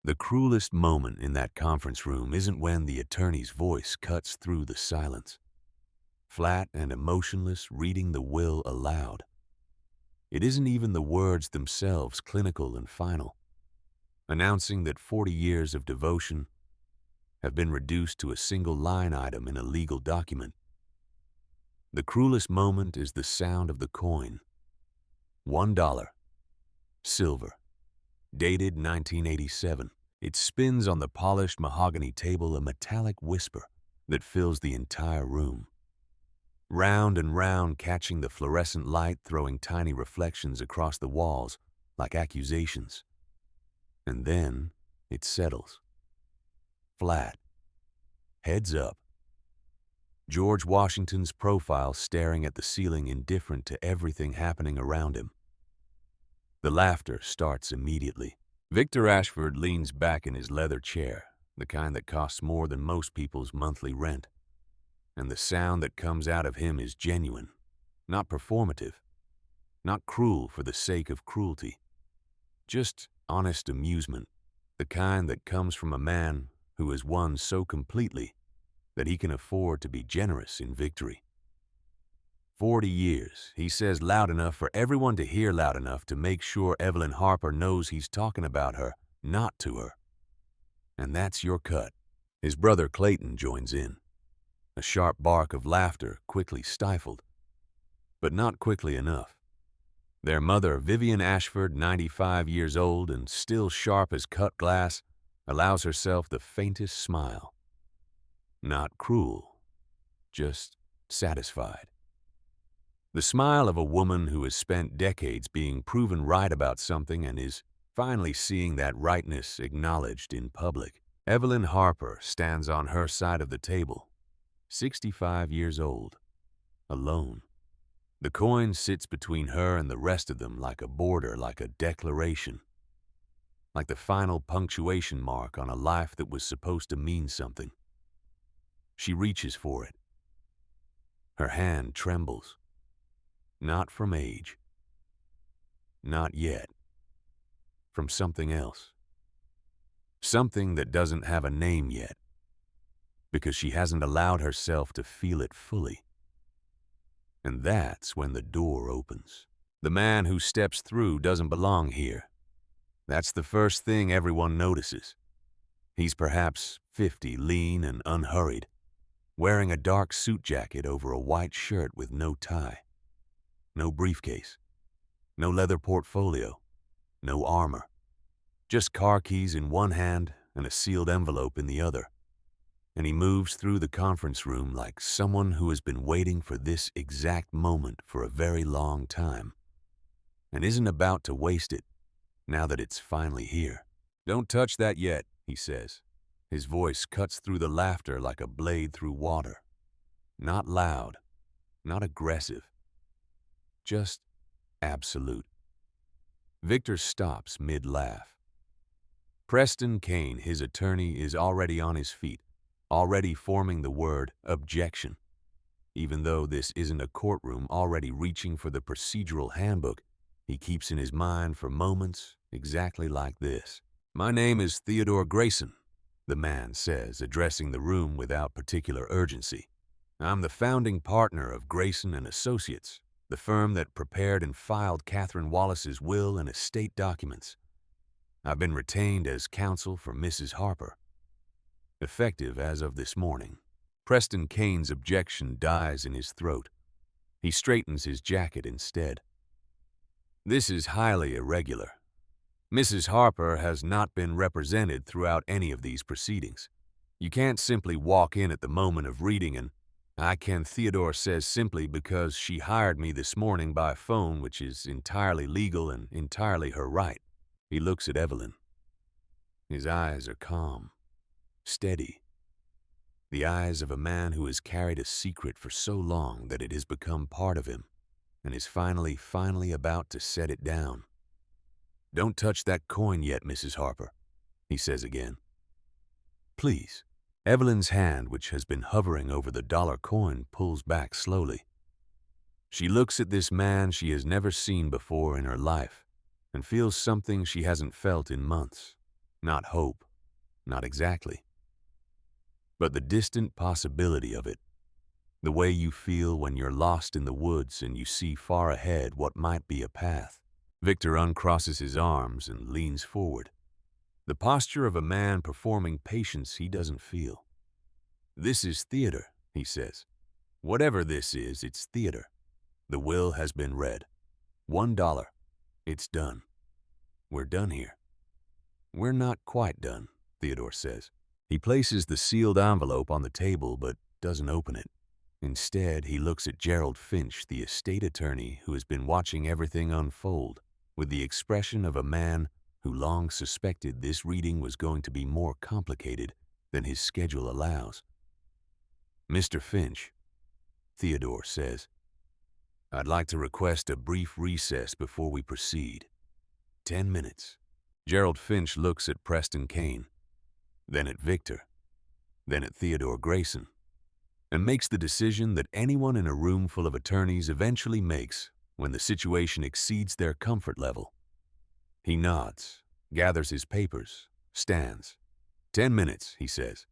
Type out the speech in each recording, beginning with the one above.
The cruelest moment in that conference room isn't when the attorney's voice cuts through the silence, flat and emotionless, reading the will aloud. It isn't even the words themselves, clinical and final, announcing that 40 years of devotion have been reduced to a single line item in a legal document. The cruelest moment is the sound of the coin. $1, silver, dated 1987. It spins on the polished mahogany table, a metallic whisper that fills the entire room. Round and round, catching the fluorescent light, throwing tiny reflections across the walls like accusations. And then it settles. Flat. Heads up. George Washington's profile staring at the ceiling, indifferent to everything happening around him. The laughter starts immediately. Victor Ashford leans back in his leather chair, the kind that costs more than most people's monthly rent. And the sound that comes out of him is genuine, not performative, not cruel for the sake of cruelty. Just honest amusement, the kind that comes from a man who has won so completely that he can afford to be generous in victory. 40 years, he says loud enough for everyone to hear, loud enough to make sure Evelyn Harper knows he's talking about her, not to her. And that's your cut. His brother Clayton joins in. A sharp bark of laughter, quickly stifled, but not quickly enough. Their mother, Vivian Ashford, 95 years old and still sharp as cut glass, allows herself the faintest smile. Not cruel, just satisfied. The smile of a woman who has spent decades being proven right about something and is finally seeing that rightness acknowledged in public. Evelyn Harper stands on her side of the table, 65 years old, alone. The coin sits between her and the rest of them like a border, like a declaration, like the final punctuation mark on a life that was supposed to mean something. She reaches for it. Her hand trembles. Not from age. Not yet. From something else. Something that doesn't have a name yet, because she hasn't allowed herself to feel it fully. And that's when the door opens. The man who steps through doesn't belong here. That's the first thing everyone notices. He's perhaps 50, lean and unhurried, wearing a dark suit jacket over a white shirt with no tie. No briefcase. No leather portfolio. No armor. Just car keys in one hand and a sealed envelope in the other. And he moves through the conference room like someone who has been waiting for this exact moment for a very long time, and isn't about to waste it now that it's finally here. "Don't touch that yet," he says. His voice cuts through the laughter like a blade through water. Not loud, not aggressive, just absolute. Victor stops mid-laugh. Preston Kane, his attorney, is already on his feet, already forming the word objection. Even though this isn't a courtroom, already reaching for the procedural handbook he keeps in his mind for moments exactly like this. "My name is Theodore Grayson," the man says, addressing the room without particular urgency. "I'm the founding partner of Grayson and Associates, the firm that prepared and filed Catherine Wallace's will and estate documents. I've been retained as counsel for Mrs. Harper, effective as of this morning." Preston Kane's objection dies in his throat. He straightens his jacket instead. "This is highly irregular. Mrs. Harper has not been represented throughout any of these proceedings. You can't simply walk in at the moment of reading and, 'I can,' Theodore says, simply because she hired me this morning by phone, which is entirely legal and entirely her right." He looks at Evelyn. His eyes are calm, steady. The eyes of a man who has carried a secret for so long that it has become part of him and is finally about to set it down. "Don't touch that coin yet, Mrs. Harper," he says again. "Please." Evelyn's hand, which has been hovering over the dollar coin, pulls back slowly. She looks at this man she has never seen before in her life and feels something she hasn't felt in months. Not hope, not exactly. But the distant possibility of it, the way you feel when you're lost in the woods and you see far ahead what might be a path. Victor uncrosses his arms and leans forward, the posture of a man performing patience he doesn't feel. "This is theater," he says. "Whatever this is, it's theater. The will has been read. $1. It's done. We're done here." "We're not quite done," Theodore says. He places the sealed envelope on the table but doesn't open it. Instead, he looks at Gerald Finch, the estate attorney who has been watching everything unfold, with the expression of a man who long suspected this reading was going to be more complicated than his schedule allows. "Mr. Finch," Theodore says, "I'd like to request a brief recess before we proceed. 10 minutes. Gerald Finch looks at Preston Kane, then at Victor, then at Theodore Grayson, and makes the decision that anyone in a room full of attorneys eventually makes when the situation exceeds their comfort level. He nods, gathers his papers, stands. 10 minutes, he says.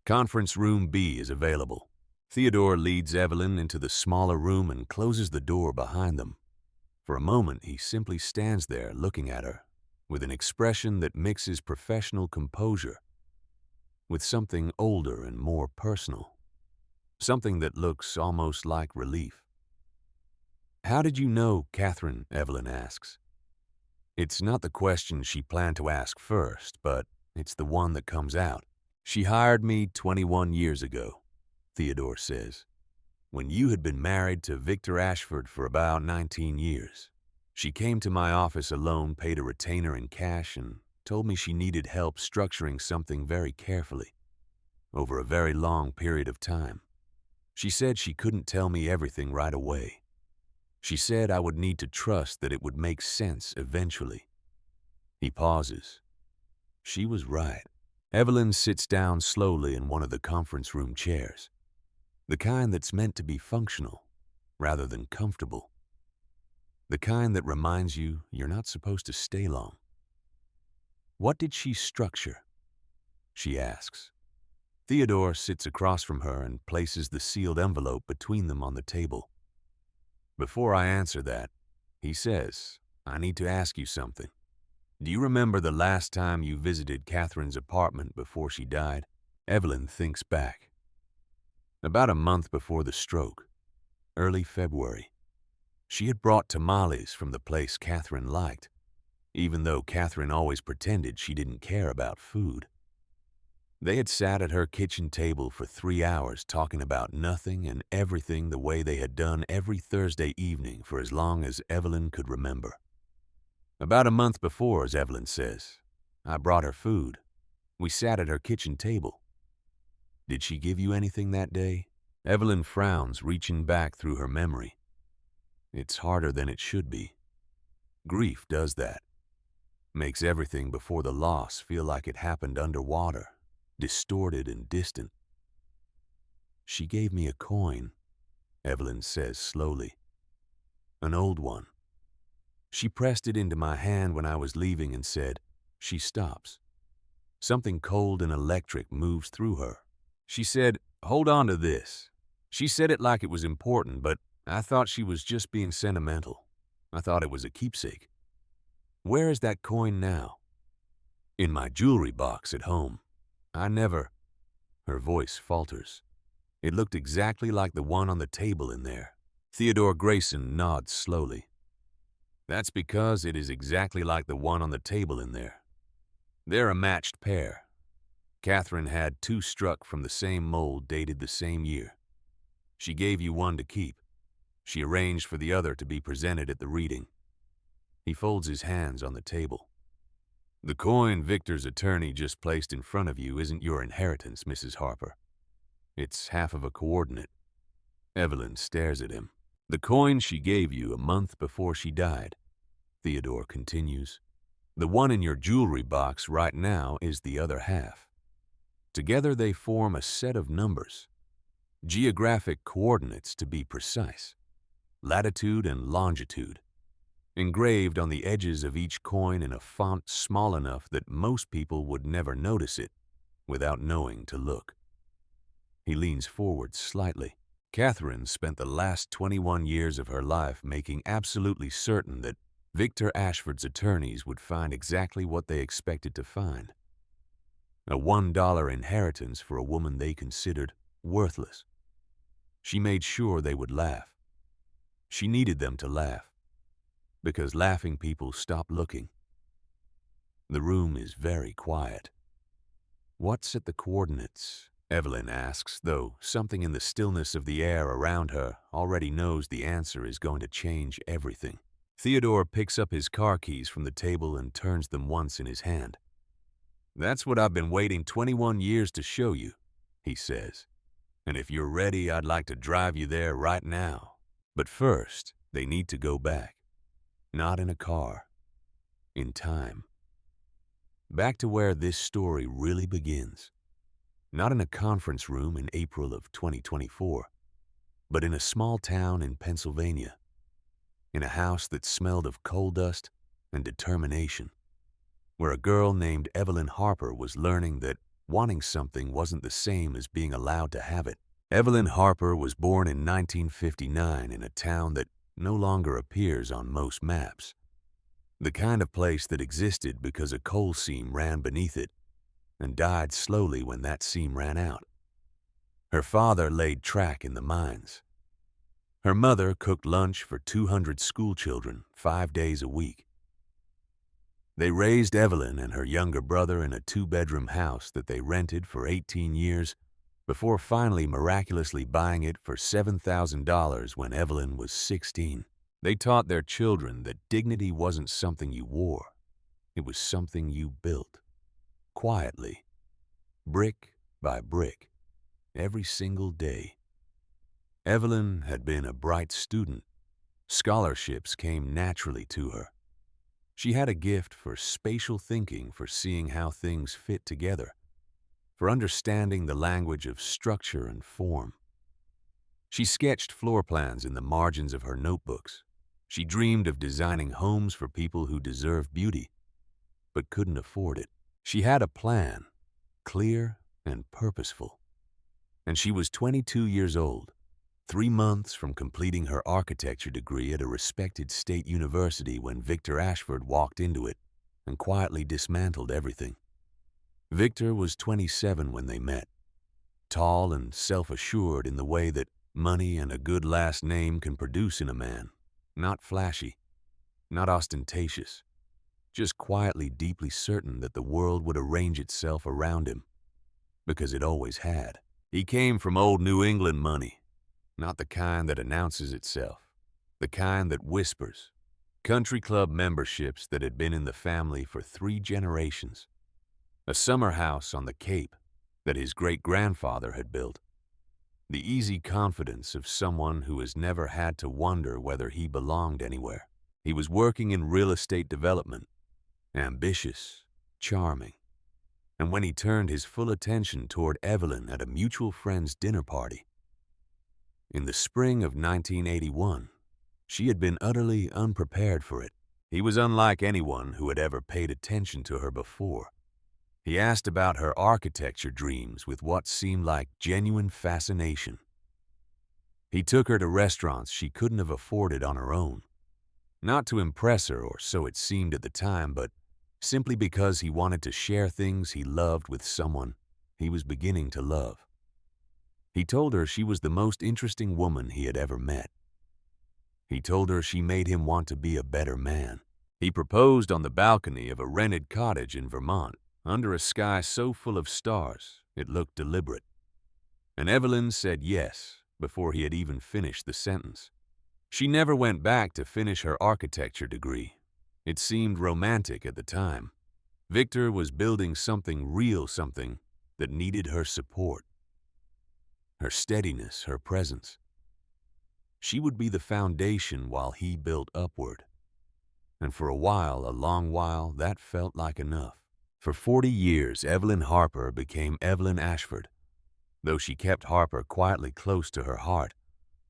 Conference room B is available. Theodore leads Evelyn into the smaller room and closes the door behind them. For a moment, he simply stands there looking at her, with an expression that mixes professional composure with something older and more personal, something that looks almost like relief. "How did you know Catherine?" Evelyn asks. It's not the question she planned to ask first, but it's the one that comes out. "She hired me 21 years ago," Theodore says, "when you had been married to Victor Ashford for about 19 years. She came to my office alone, paid a retainer in cash, and told me she needed help structuring something very carefully, over a very long period of time. She said she couldn't tell me everything right away. She said I would need to trust that it would make sense eventually." He pauses. She was right. Evelyn sits down slowly in one of the conference room chairs, the kind that's meant to be functional rather than comfortable, the kind that reminds you you're not supposed to stay long. "What did she structure?" she asks. Theodore sits across from her and places the sealed envelope between them on the table. "Before I answer that," he says, "I need to ask you something. Do you remember the last time you visited Catherine's apartment before she died?" Evelyn thinks back. About a month before the stroke, early February. She had brought tamales from the place Catherine liked, even though Catherine always pretended she didn't care about food. They had sat at her kitchen table for 3 hours talking about nothing and everything the way they had done every Thursday evening for as long as Evelyn could remember. About a month before, as Evelyn says, I brought her food. We sat at her kitchen table. Did she give you anything that day? Evelyn frowns, reaching back through her memory. It's harder than it should be. Grief does that. Makes everything before the loss feel like it happened underwater, distorted and distant. She gave me a coin, Evelyn says slowly. An old one. She pressed it into my hand when I was leaving and said, she stops. Something cold and electric moves through her. She said, hold on to this. She said it like it was important, but I thought she was just being sentimental. I thought it was a keepsake. Where is that coin now? In my jewelry box at home. I never... Her voice falters. It looked exactly like the one on the table in there. Theodore Grayson nods slowly. That's because it is exactly like the one on the table in there. They're a matched pair. Catherine had 2 struck from the same mold dated the same year. She gave you one to keep. She arranged for the other to be presented at the reading. He folds his hands on the table. The coin Victor's attorney just placed in front of you isn't your inheritance, Mrs. Harper. It's half of a coordinate. Evelyn stares at him. The coin she gave you a month before she died, Theodore continues. The one in your jewelry box right now is the other half. Together they form a set of numbers, geographic coordinates to be precise, latitude and longitude. engraved on the edges of each coin in a font small enough that most people would never notice it without knowing to look. He leans forward slightly. Catherine spent the last 21 years of her life making absolutely certain that Victor Ashford's attorneys would find exactly what they expected to find. A $1 inheritance for a woman they considered worthless. She made sure they would laugh. She needed them to laugh, because laughing people stop looking. The room is very quiet. "What's at the coordinates?" Evelyn asks, though something in the stillness of the air around her already knows the answer is going to change everything. Theodore picks up his car keys from the table and turns them once in his hand. "That's what I've been waiting 21 years to show you," he says. "And if you're ready, I'd like to drive you there right now." But first, they need to go back. Not in a car. In time. Back to where this story really begins. Not in a conference room in April of 2024, but in a small town in Pennsylvania. In a house that smelled of coal dust and determination. Where a girl named Evelyn Harper was learning that wanting something wasn't the same as being allowed to have it. Evelyn Harper was born in 1959 in a town that no longer appears on most maps. The kind of place that existed because a coal seam ran beneath it and died slowly when that seam ran out. Her father laid track in the mines. Her mother cooked lunch for 200 school children 5 days a week. They raised Evelyn and her younger brother in a 2-bedroom house that they rented for 18 years before finally miraculously buying it for $7,000 when Evelyn was 16. They taught their children that dignity wasn't something you wore. It was something you built. Quietly. Brick by brick. Every single day. Evelyn had been a bright student. Scholarships came naturally to her. She had a gift for spatial thinking, for seeing how things fit together, for understanding the language of structure and form. She sketched floor plans in the margins of her notebooks. She dreamed of designing homes for people who deserved beauty, but couldn't afford it. She had a plan, clear and purposeful. And she was 22 years old, 3 months from completing her architecture degree at a respected state university when Victor Ashford walked into it and quietly dismantled everything. Victor was 27 when they met, tall and self-assured in the way that money and a good last name can produce in a man. Not flashy, not ostentatious, just quietly deeply certain that the world would arrange itself around him, because it always had. He came from old New England money, not the kind that announces itself, the kind that whispers. Country club memberships that had been in the family for 3 generations. A summer house on the Cape that his great-grandfather had built. The easy confidence of someone who has never had to wonder whether he belonged anywhere. He was working in real estate development, ambitious, charming. And when he turned his full attention toward Evelyn at a mutual friend's dinner party, in the spring of 1981, she had been utterly unprepared for it. He was unlike anyone who had ever paid attention to her before. He asked about her architecture dreams with what seemed like genuine fascination. He took her to restaurants she couldn't have afforded on her own. Not to impress her, or so it seemed at the time, but simply because he wanted to share things he loved with someone he was beginning to love. He told her she was the most interesting woman he had ever met. He told her she made him want to be a better man. He proposed on the balcony of a rented cottage in Vermont, under a sky so full of stars it looked deliberate. And Evelyn said yes before he had even finished the sentence. She never went back to finish her architecture degree. It seemed romantic at the time. Victor was building something real, something that needed her support. Her steadiness, her presence. She would be the foundation while he built upward. And for a while, a long while, that felt like enough. For 40 years, Evelyn Harper became Evelyn Ashford, though she kept Harper quietly close to her heart,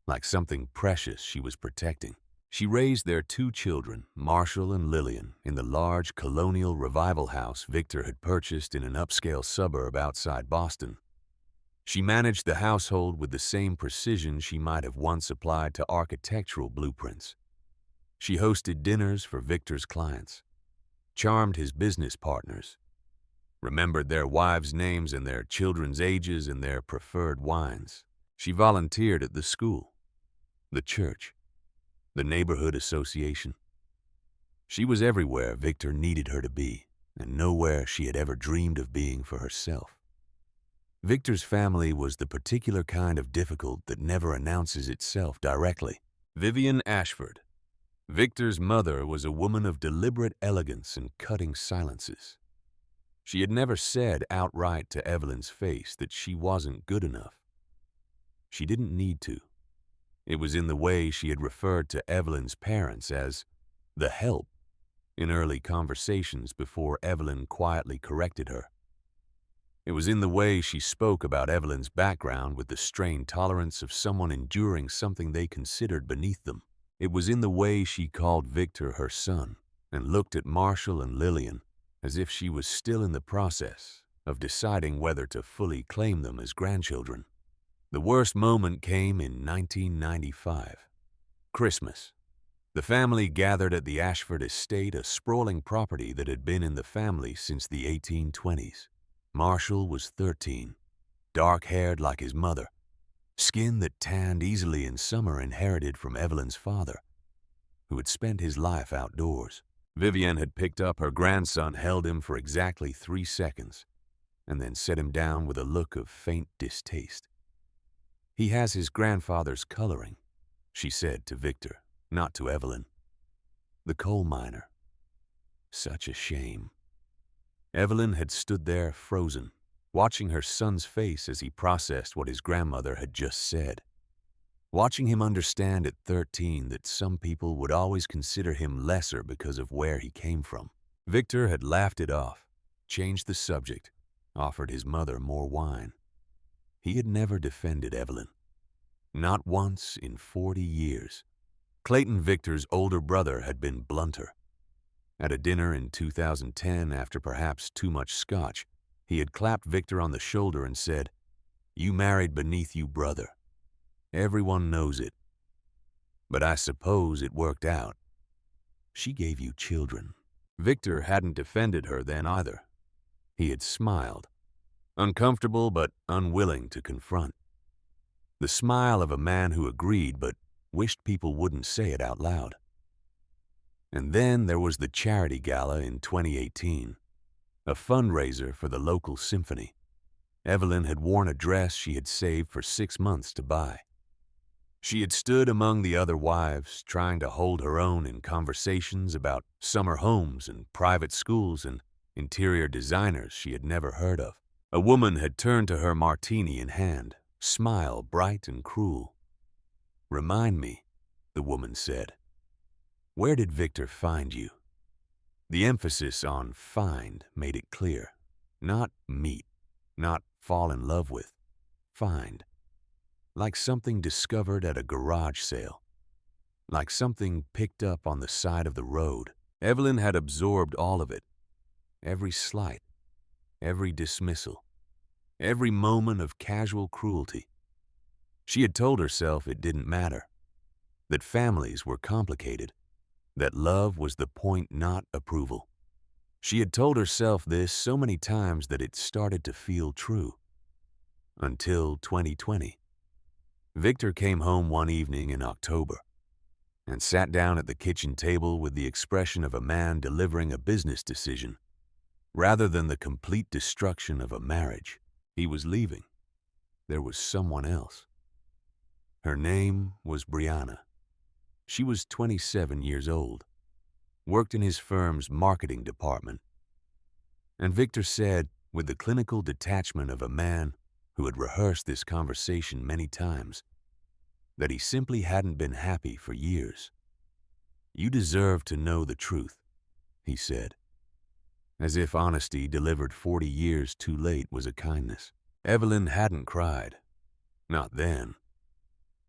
like something precious she was protecting. She raised their two children, Marshall and Lillian, in the large colonial revival house Victor had purchased in an upscale suburb outside Boston. She managed the household with the same precision she might have once applied to architectural blueprints. She hosted dinners for Victor's clients, charmed his business partners, remembered their wives' names and their children's ages and their preferred wines. She volunteered at the school, the church, the neighborhood association. She was everywhere Victor needed her to be, and nowhere she had ever dreamed of being for herself. Victor's family was the particular kind of difficult that never announces itself directly. Vivian Ashford. Victor's mother was a woman of deliberate elegance and cutting silences. She had never said outright to Evelyn's face that she wasn't good enough. She didn't need to. It was in the way she had referred to Evelyn's parents as the help in early conversations before Evelyn quietly corrected her. It was in the way she spoke about Evelyn's background with the strained tolerance of someone enduring something they considered beneath them. It was in the way she called Victor her son and looked at Marshall and Lillian as if she was still in the process of deciding whether to fully claim them as grandchildren. The worst moment came in 1995. Christmas. The family gathered at the Ashford estate, a sprawling property that had been in the family since the 1820s. Marshall was 13, dark-haired like his mother, skin that tanned easily in summer inherited from Evelyn's father, who had spent his life outdoors. Vivian had picked up her grandson, held him for exactly 3 seconds, and then set him down with a look of faint distaste. "He has his grandfather's coloring," she said to Victor, not to Evelyn. "The coal miner. Such a shame." Evelyn had stood there frozen, watching her son's face as he processed what his grandmother had just said, watching him understand at 13 that some people would always consider him lesser because of where he came from. Victor had laughed it off, changed the subject, offered his mother more wine. He had never defended Evelyn. Not once in 40 years. Clayton, Victor's older brother, had been blunter. At a dinner in 2010, after perhaps too much scotch, he had clapped Victor on the shoulder and said, "You married beneath you, brother. Everyone knows it. But I suppose it worked out. She gave you children." Victor hadn't defended her then either. He had smiled, uncomfortable but unwilling to confront. The smile of a man who agreed but wished people wouldn't say it out loud. And then there was the charity gala in 2018, a fundraiser for the local symphony. Evelyn had worn a dress she had saved for 6 months to buy. She had stood among the other wives, trying to hold her own in conversations about summer homes and private schools and interior designers she had never heard of. A woman had turned to her, martini in hand, smile bright and cruel. "Remind me," the woman said, "where did Victor find you?" The emphasis on find made it clear. Not meet, not fall in love with. Find. Like something discovered at a garage sale. Like something picked up on the side of the road. Evelyn had absorbed all of it. Every slight. Every dismissal. Every moment of casual cruelty. She had told herself it didn't matter. That families were complicated. That love was the point, not approval. She had told herself this so many times that it started to feel true. Until 2020. Victor came home one evening in October and sat down at the kitchen table with the expression of a man delivering a business decision, rather than the complete destruction of a marriage. He was leaving. There was someone else. Her name was Brianna. She was 27 years old, worked in his firm's marketing department. And Victor said, with the clinical detachment of a man who had rehearsed this conversation many times, that he simply hadn't been happy for years. "You deserve to know the truth," he said, as if honesty delivered 40 years too late was a kindness. Evelyn hadn't cried. Not then.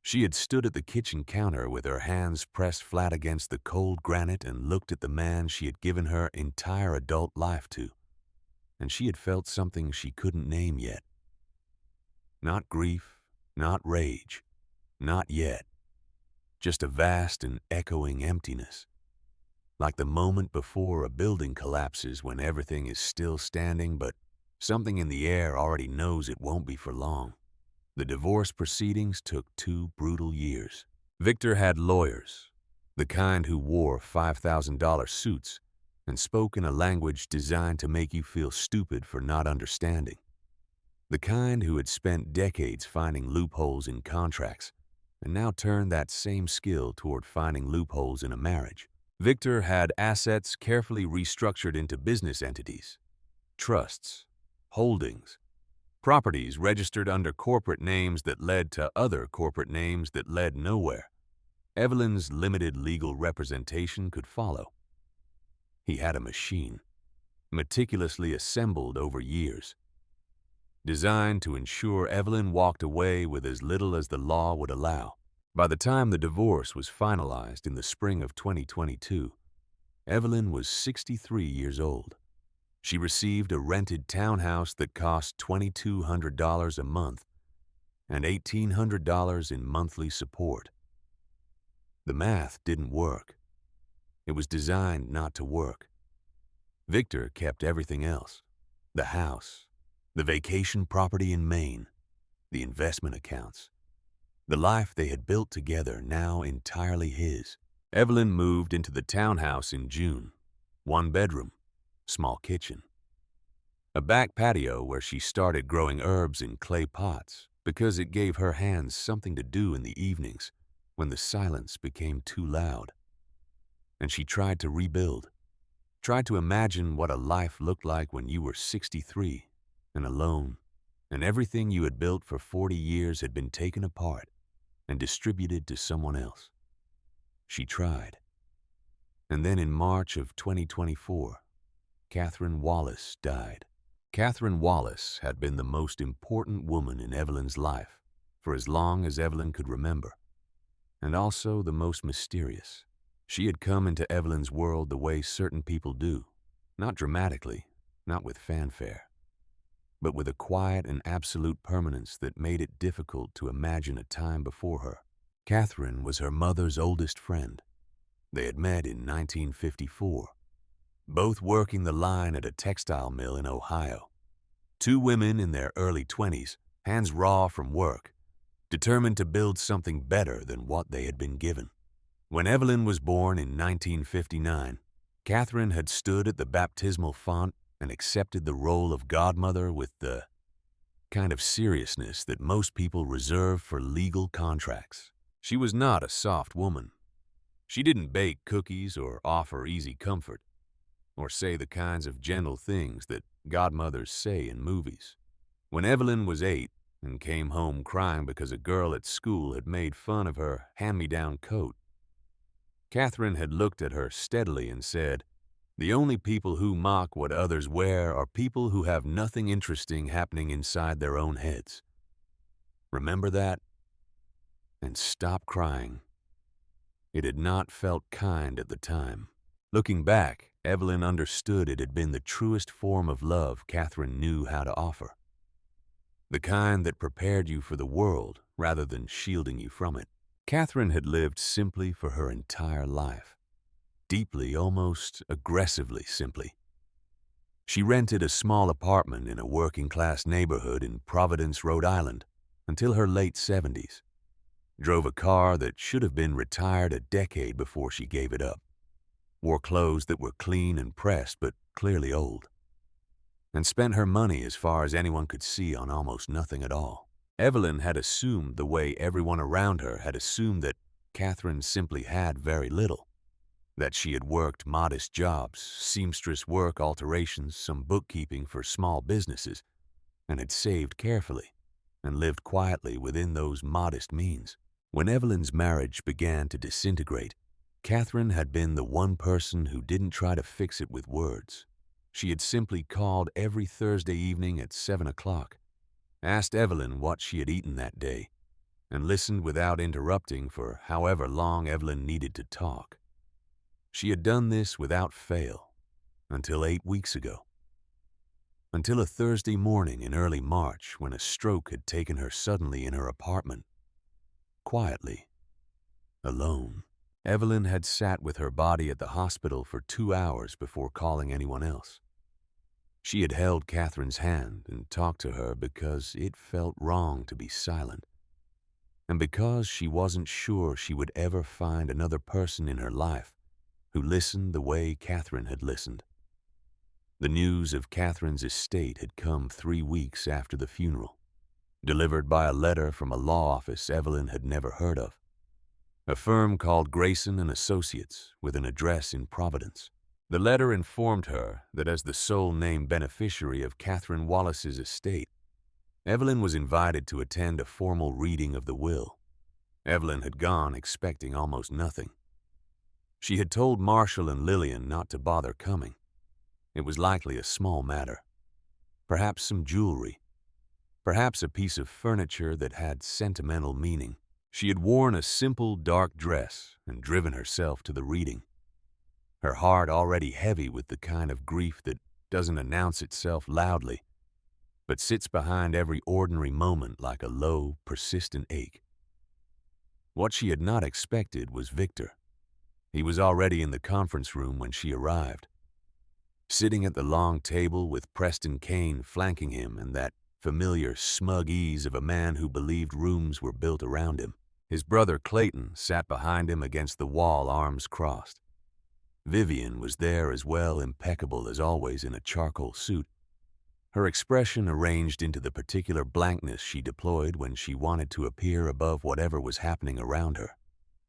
She had stood at the kitchen counter with her hands pressed flat against the cold granite and looked at the man she had given her entire adult life to, and she had felt something she couldn't name yet. Not grief, not rage, not yet. Just a vast and echoing emptiness. Like the moment before a building collapses when everything is still standing, but something in the air already knows it won't be for long. The divorce proceedings took 2 brutal years. Victor had lawyers, the kind who wore $5,000 suits and spoke in a language designed to make you feel stupid for not understanding. The kind who had spent decades finding loopholes in contracts and now turned that same skill toward finding loopholes in a marriage. Victor had assets carefully restructured into business entities, trusts, holdings, properties registered under corporate names that led to other corporate names that led nowhere. Evelyn's limited legal representation could follow. He had a machine, meticulously assembled over years, designed to ensure Evelyn walked away with as little as the law would allow. By the time the divorce was finalized in the spring of 2022, Evelyn was 63 years old. She received a rented townhouse that cost $2,200 a month and $1,800 in monthly support. The math didn't work. It was designed not to work. Victor kept everything else: the house, the vacation property in Maine, the investment accounts, the life they had built together, now entirely his. Evelyn moved into the townhouse in June. 1 bedroom, small kitchen, a back patio where she started growing herbs in clay pots because it gave her hands something to do in the evenings when the silence became too loud. And she tried to rebuild, tried to imagine what a life looked like when you were 63 and alone, and everything you had built for 40 years had been taken apart and distributed to someone else. She tried. And then in March of 2024, Catherine Wallace died. Catherine Wallace had been the most important woman in Evelyn's life for as long as Evelyn could remember, and also the most mysterious. She had come into Evelyn's world the way certain people do, not dramatically, not with fanfare, but with a quiet and absolute permanence that made it difficult to imagine a time before her. Catherine was her mother's oldest friend. They had met in 1954, both working the line at a textile mill in Ohio. 2 women in their early 20s, hands raw from work, determined to build something better than what they had been given. When Evelyn was born in 1959, Catherine had stood at the baptismal font and accepted the role of godmother with the kind of seriousness that most people reserve for legal contracts. She was not a soft woman. She didn't bake cookies or offer easy comfort, or say the kinds of gentle things that godmothers say in movies. When Evelyn was 8 and came home crying because a girl at school had made fun of her hand-me-down coat, Catherine had looked at her steadily and said, "The only people who mock what others wear are people who have nothing interesting happening inside their own heads. Remember that? And stop crying." It had not felt kind at the time. Looking back, Evelyn understood it had been the truest form of love Catherine knew how to offer. The kind that prepared you for the world rather than shielding you from it. Catherine had lived simply for her entire life. Deeply, almost aggressively simply. She rented a small apartment in a working-class neighborhood in Providence, Rhode Island, until her late 70s. Drove a car that should have been retired a decade before she gave it up. Wore clothes that were clean and pressed but clearly old. And spent her money as far as anyone could see on almost nothing at all. Evelyn had assumed the way everyone around her had assumed that Catherine simply had very little. That she had worked modest jobs, seamstress work, alterations, some bookkeeping for small businesses, and had saved carefully and lived quietly within those modest means. When Evelyn's marriage began to disintegrate, Catherine had been the one person who didn't try to fix it with words. She had simply called every Thursday evening at 7 o'clock, asked Evelyn what she had eaten that day, and listened without interrupting for however long Evelyn needed to talk. She had done this without fail until 8 weeks ago. Until a Thursday morning in early March when a stroke had taken her suddenly in her apartment. Quietly, alone, Evelyn had sat with her body at the hospital for 2 hours before calling anyone else. She had held Catherine's hand and talked to her because it felt wrong to be silent, and because she wasn't sure she would ever find another person in her life who listened the way Catherine had listened. The news of Catherine's estate had come 3 weeks after the funeral, delivered by a letter from a law office Evelyn had never heard of, a firm called Grayson and Associates with an address in Providence. The letter informed her that as the sole named beneficiary of Catherine Wallace's estate, Evelyn was invited to attend a formal reading of the will. Evelyn had gone expecting almost nothing. She had told Marshall and Lillian not to bother coming. It was likely a small matter. Perhaps some jewelry. Perhaps a piece of furniture that had sentimental meaning. She had worn a simple dark dress and driven herself to the reading, her heart already heavy with the kind of grief that doesn't announce itself loudly, but sits behind every ordinary moment like a low, persistent ache. What she had not expected was Victor. He was already in the conference room when she arrived, sitting at the long table with Preston Kane flanking him and that familiar smug ease of a man who believed rooms were built around him. His brother Clayton sat behind him against the wall, arms crossed. Vivian was there as well, impeccable as always in a charcoal suit, her expression arranged into the particular blankness she deployed when she wanted to appear above whatever was happening around her.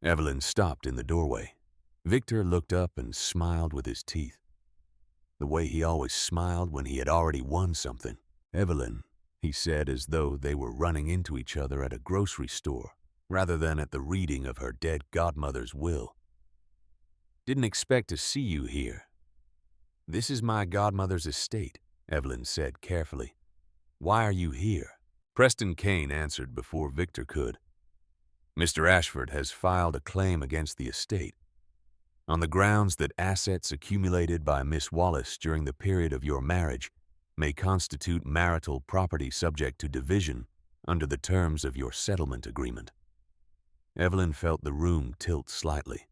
Evelyn stopped in the doorway. Victor looked up and smiled with his teeth, the way he always smiled when he had already won something. "Evelyn," he said, as though they were running into each other at a grocery store rather than at the reading of her dead godmother's will. "Didn't expect to see you here. This is my godmother's estate," Evelyn said carefully. "Why are you here?" Preston Kane answered before Victor could. "Mr. Ashford has filed a claim against the estate on the grounds that assets accumulated by Miss Wallace during the period of your marriage may constitute marital property subject to division under the terms of your settlement agreement." Evelyn felt the room tilt slightly.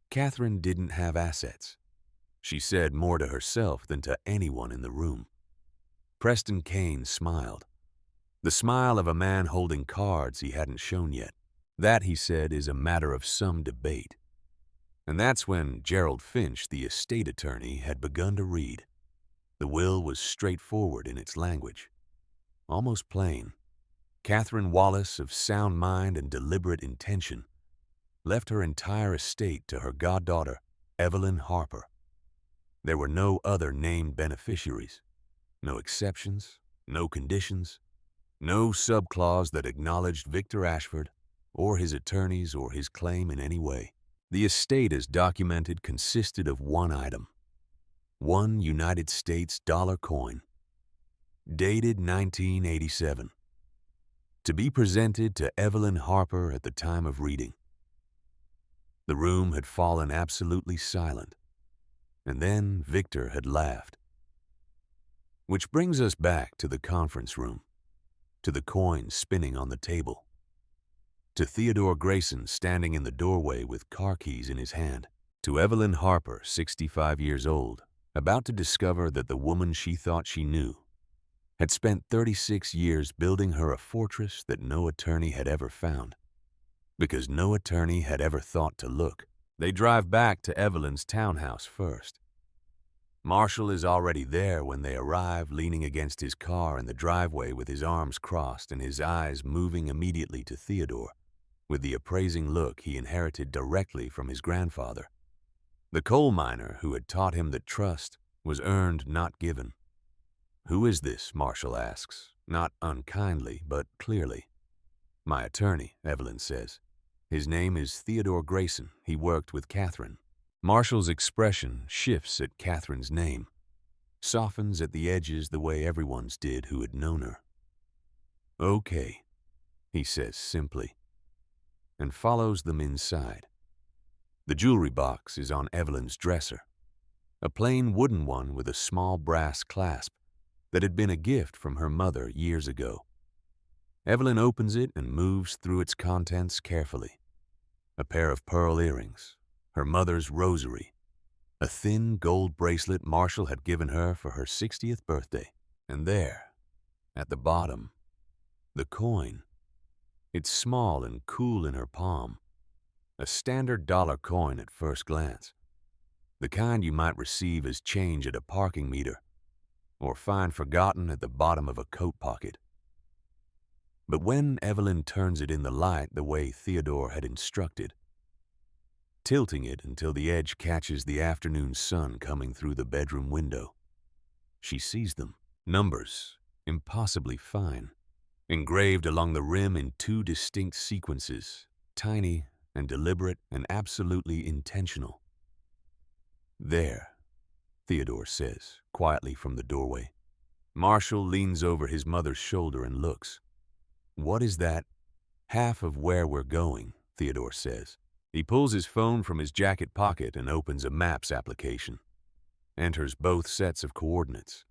Catherine didn't have assets. She said more to herself than to anyone in the room. Preston Kane smiled, the smile of a man holding cards he hadn't shown yet. "That," he said, "is a matter of some debate." And that's when Gerald Finch, the estate attorney, had begun to read. The will was straightforward in its language, almost plain. Catherine Wallace, of sound mind and deliberate intention, left her entire estate to her goddaughter, Evelyn Harper. There were no other named beneficiaries, no exceptions, no conditions, no subclause that acknowledged Victor Ashford or his attorneys or his claim in any way. The estate as documented consisted of one item, one United States dollar coin, dated 1987, to be presented to Evelyn Harper at the time of reading. The room had fallen absolutely silent, and then Victor had laughed. Which brings us back to the conference room, to the coin spinning on the table, to Theodore Grayson standing in the doorway with car keys in his hand, to Evelyn Harper, 65 years old, about to discover that the woman she thought she knew had spent 36 years building her a fortress that no attorney had ever found, because no attorney had ever thought to look. They drive back to Evelyn's townhouse first. Marshall is already there when they arrive, leaning against his car in the driveway with his arms crossed and his eyes moving immediately to Theodore, with the appraising look he inherited directly from his grandfather, the coal miner who had taught him that trust was earned, not given. "Who is this?" Marshall asks, not unkindly, but clearly. "My attorney," Evelyn says. "His name is Theodore Grayson. He worked with Catherine." Marshall's expression shifts at Catherine's name, softens at the edges the way everyone's did who had known her. "Okay." he says simply, and follows them inside. The jewelry box is on Evelyn's dresser, a plain wooden one with a small brass clasp that had been a gift from her mother years ago. Evelyn opens it and moves through its contents carefully. A pair of pearl earrings, her mother's rosary, a thin gold bracelet Marshall had given her for her 60th birthday. And there, at the bottom, the coin. It's small and cool in her palm, a standard dollar coin at first glance, the kind you might receive as change at a parking meter or find forgotten at the bottom of a coat pocket. But when Evelyn turns it in the light the way Theodore had instructed, tilting it until the edge catches the afternoon sun coming through the bedroom window, she sees them, numbers, impossibly fine, engraved along the rim in two distinct sequences, tiny and deliberate and absolutely intentional. There, Theodore says, quietly from the doorway. Marshall leans over his mother's shoulder and looks. What is that? Half of where we're going, Theodore says. He pulls his phone from his jacket pocket and opens a maps application. Enters both sets of coordinates.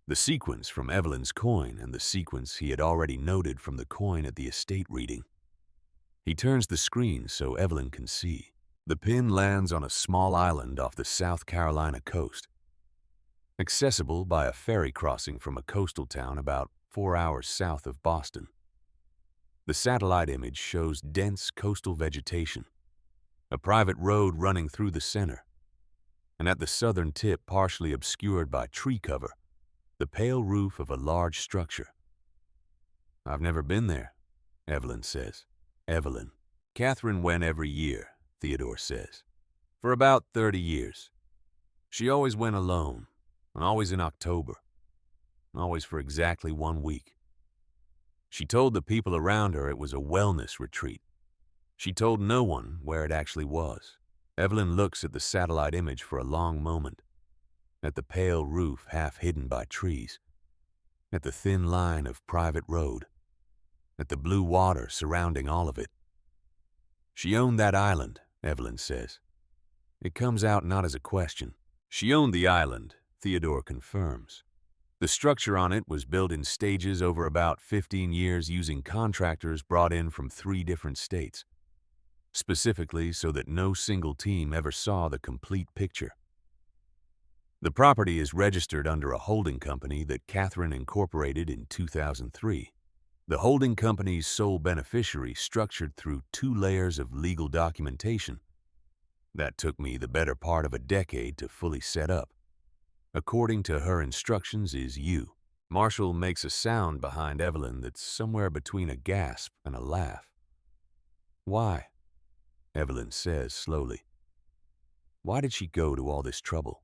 The sequence from Evelyn's coin and the sequence he had already noted from the coin at the estate reading. He turns the screen so Evelyn can see. The pin lands on a small island off the South Carolina coast, accessible by a ferry crossing from a coastal town about 4 hours south of Boston. The satellite image shows dense coastal vegetation, a private road running through the center, and at the southern tip partially obscured by tree cover, the pale roof of a large structure. I've never been there, Evelyn says. Evelyn. Catherine went every year, Theodore says. For about 30 years. She always went alone, and always in October, and always for exactly 1 week. She told the people around her it was a wellness retreat. She told no one where it actually was. Evelyn looks at the satellite image for a long moment, at the pale roof half hidden by trees, at the thin line of private road, at the blue water surrounding all of it. She owned that island, Evelyn says. It comes out not as a question. She owned the island, Theodore confirms. The structure on it was built in stages over about 15 years using contractors brought in from 3 different states, specifically so that no single team ever saw the complete picture. The property is registered under a holding company that Catherine incorporated in 2003. The holding company's sole beneficiary structured through 2 layers of legal documentation. That took me the better part of a decade to fully set up. According to her instructions is you. Marshall makes a sound behind Evelyn that's somewhere between a gasp and a laugh. Why? Evelyn says slowly. Why did she go to all this trouble?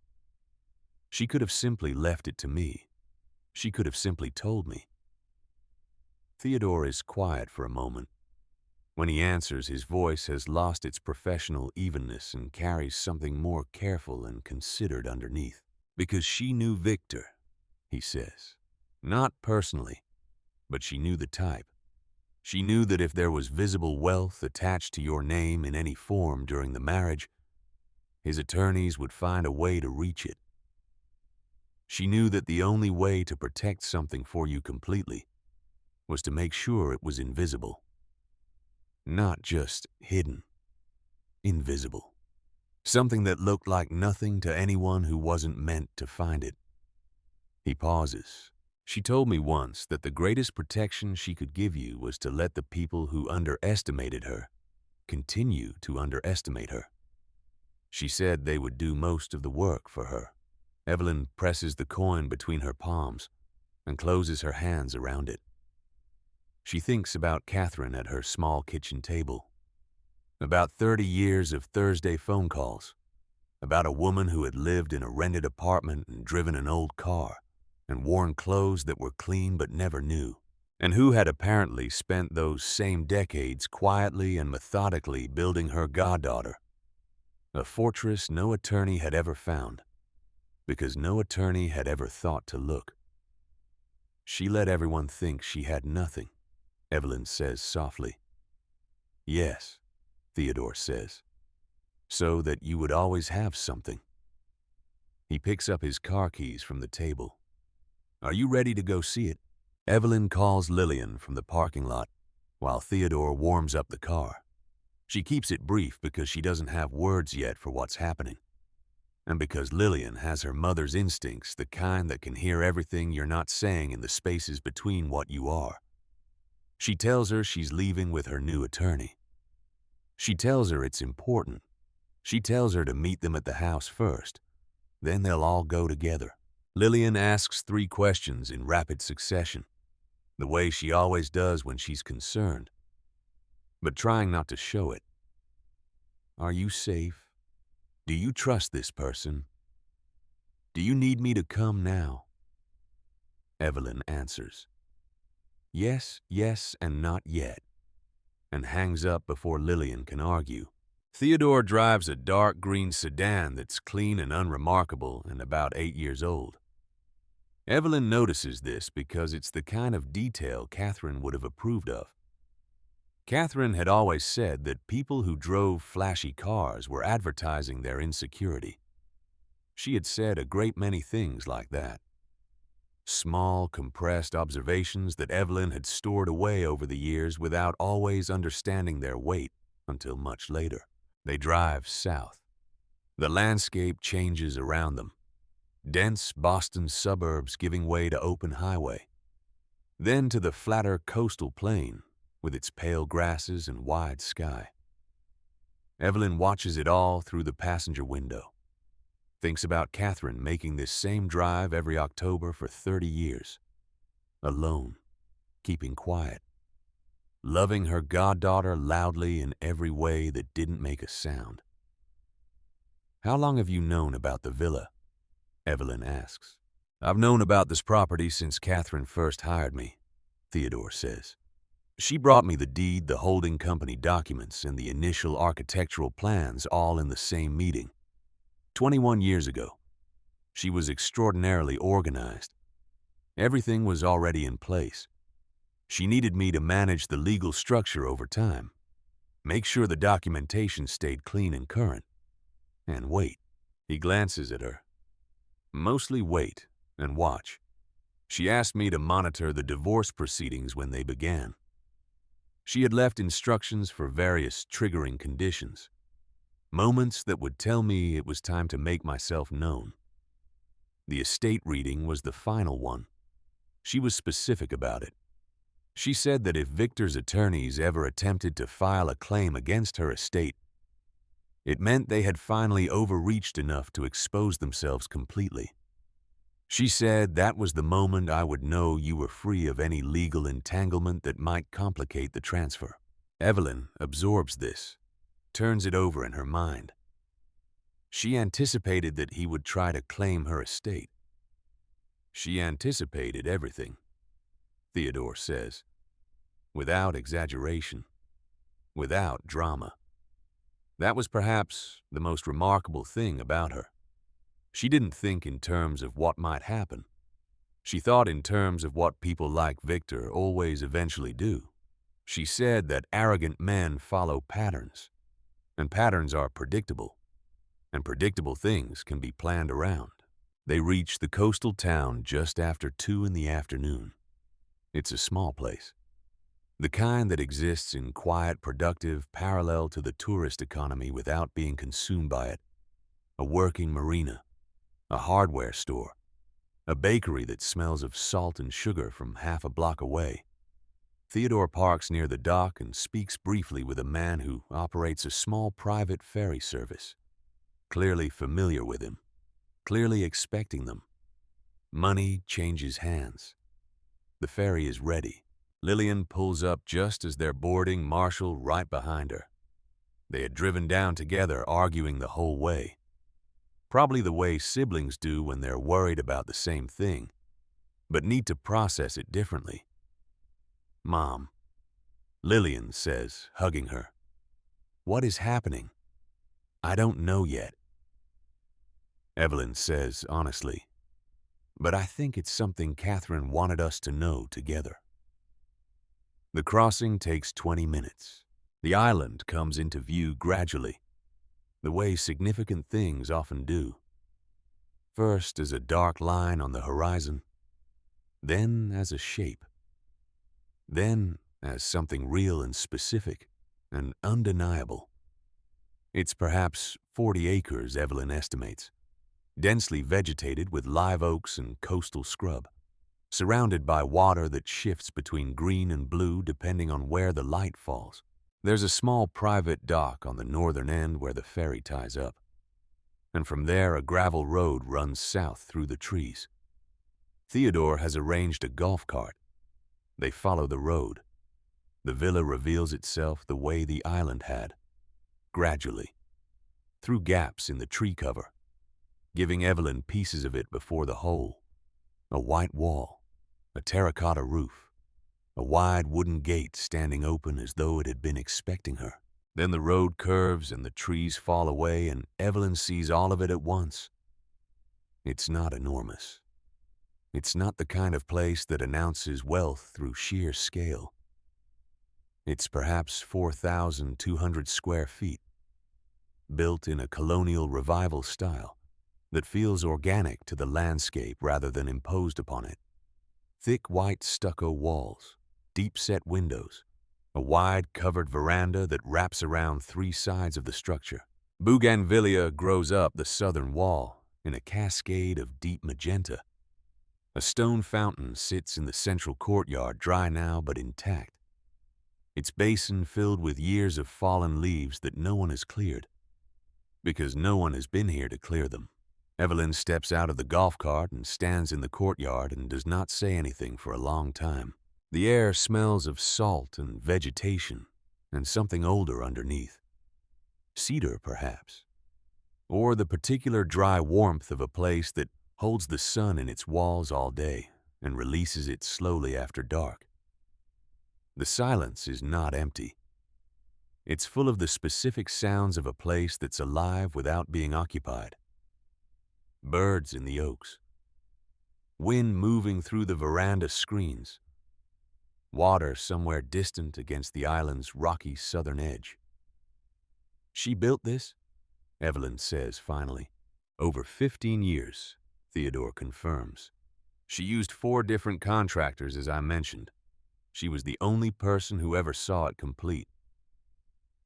She could have simply left it to me. She could have simply told me. Theodore is quiet for a moment. When he answers, his voice has lost its professional evenness and carries something more careful and considered underneath. Because she knew Victor, he says. Not personally, but she knew the type. She knew that if there was visible wealth attached to your name in any form during the marriage, his attorneys would find a way to reach it. She knew that the only way to protect something for you completely was to make sure it was invisible. Not just hidden, invisible. Something that looked like nothing to anyone who wasn't meant to find it. He pauses. She told me once that the greatest protection she could give you was to let the people who underestimated her continue to underestimate her. She said they would do most of the work for her. Evelyn presses the coin between her palms and closes her hands around it. She thinks about Catherine at her small kitchen table. About 30 years of Thursday phone calls, about a woman who had lived in a rented apartment and driven an old car and worn clothes that were clean but never new, and who had apparently spent those same decades quietly and methodically building her goddaughter, a fortress no attorney had ever found, because no attorney had ever thought to look. She let everyone think she had nothing, Evelyn says softly. Yes, Theodore says, so that you would always have something. He picks up his car keys from the table. Are you ready to go see it? Evelyn calls Lillian from the parking lot while Theodore warms up the car. She keeps it brief because she doesn't have words yet for what's happening. And because Lillian has her mother's instincts, the kind that can hear everything you're not saying in the spaces between what you are. She tells her she's leaving with her new attorney. She tells her it's important. She tells her to meet them at the house first. Then they'll all go together. Lillian asks 3 questions in rapid succession, the way she always does when she's concerned, but trying not to show it. Are you safe? Do you trust this person? Do you need me to come now? Evelyn answers, yes, yes, and not yet, and hangs up before Lillian can argue. Theodore drives a dark green sedan that's clean and unremarkable and about 8 years old. Evelyn notices this because it's the kind of detail Catherine would have approved of. Catherine had always said that people who drove flashy cars were advertising their insecurity. She had said a great many things like that. Small, compressed observations that Evelyn had stored away over the years without always understanding their weight until much later. They drive south. The landscape changes around them. Dense Boston suburbs giving way to open highway. Then to the flatter coastal plain with its pale grasses and wide sky. Evelyn watches it all through the passenger window. Thinks about Catherine making this same drive every October for 30 years. Alone, keeping quiet. Loving her goddaughter loudly in every way that didn't make a sound. How long have you known about the villa? Evelyn asks. I've known about this property since Catherine first hired me, Theodore says. She brought me the deed, the holding company documents, and the initial architectural plans all in the same meeting. 21 years ago. She was extraordinarily organized. Everything was already in place. She needed me to manage the legal structure over time, make sure the documentation stayed clean and current, and wait. He glances at her. Mostly wait and watch. She asked me to monitor the divorce proceedings when they began. She had left instructions for various triggering conditions, moments that would tell me it was time to make myself known. The estate reading was the final one. She was specific about it. She said that if Victor's attorneys ever attempted to file a claim against her estate, it meant they had finally overreached enough to expose themselves completely. She said that was the moment I would know you were free of any legal entanglement that might complicate the transfer. Evelyn absorbs this, turns it over in her mind. She anticipated that he would try to claim her estate. She anticipated everything, Theodore says, without exaggeration, without drama. That was perhaps the most remarkable thing about her. She didn't think in terms of what might happen. She thought in terms of what people like Victor always eventually do. She said that arrogant men follow patterns, and patterns are predictable, and predictable things can be planned around. They reach the coastal town just after 2 in the afternoon. It's a small place, the kind that exists in quiet, productive, parallel to the tourist economy without being consumed by it. A working marina, a hardware store, a bakery that smells of salt and sugar from half a block away. Theodore parks near the dock and speaks briefly with a man who operates a small private ferry service, clearly familiar with him, clearly expecting them. Money changes hands. The ferry is ready. Lillian pulls up just as they're boarding, Marshall right behind her. They had driven down together, arguing the whole way. Probably the way siblings do when they're worried about the same thing, but need to process it differently. Mom, Lillian says, hugging her. What is happening? I don't know yet. Evelyn says honestly, but I think it's something Catherine wanted us to know together. The crossing takes 20 minutes. The island comes into view gradually, the way significant things often do. First as a dark line on the horizon, then as a shape, then as something real and specific and undeniable. It's perhaps 40 acres, Evelyn estimates, densely vegetated with live oaks and coastal scrub, surrounded by water that shifts between green and blue depending on where the light falls. There's a small private dock on the northern end where the ferry ties up, and from there a gravel road runs south through the trees. Theodore has arranged a golf cart. They follow the road. The villa reveals itself the way the island had, gradually, through gaps in the tree cover, giving Evelyn pieces of it before the whole. A white wall, a terracotta roof, a wide wooden gate standing open as though it had been expecting her. Then the road curves and the trees fall away and Evelyn sees all of it at once. It's not enormous. It's not the kind of place that announces wealth through sheer scale. It's perhaps 4,200 square feet, built in a colonial revival style that feels organic to the landscape rather than imposed upon it. Thick white stucco walls, deep-set windows, a wide covered veranda that wraps around 3 sides of the structure. Bougainvillea grows up the southern wall in a cascade of deep magenta. A stone fountain sits in the central courtyard, dry now but intact, its basin filled with years of fallen leaves that no one has cleared, because no one has been here to clear them. Evelyn steps out of the golf cart and stands in the courtyard and does not say anything for a long time. The air smells of salt and vegetation and something older underneath. Cedar, perhaps. Or the particular dry warmth of a place that holds the sun in its walls all day and releases it slowly after dark. The silence is not empty. It's full of the specific sounds of a place that's alive without being occupied. Birds in the oaks. Wind moving through the veranda screens. Water somewhere distant against the island's rocky southern edge. She built this? Evelyn says finally. Over 15 years, Theodore confirms. She used 4 different contractors, as I mentioned. She was the only person who ever saw it complete.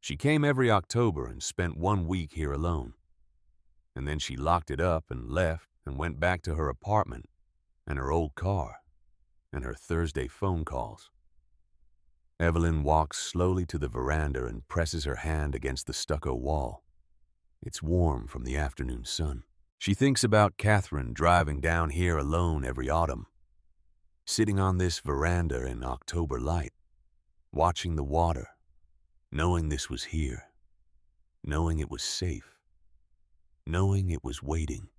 She came every October and spent 1 week here alone. And then she locked it up and left and went back to her apartment and her old car and her Thursday phone calls. Evelyn walks slowly to the veranda and presses her hand against the stucco wall. It's warm from the afternoon sun. She thinks about Catherine driving down here alone every autumn, sitting on this veranda in October light, watching the water, knowing this was here, knowing it was safe, knowing it was waiting.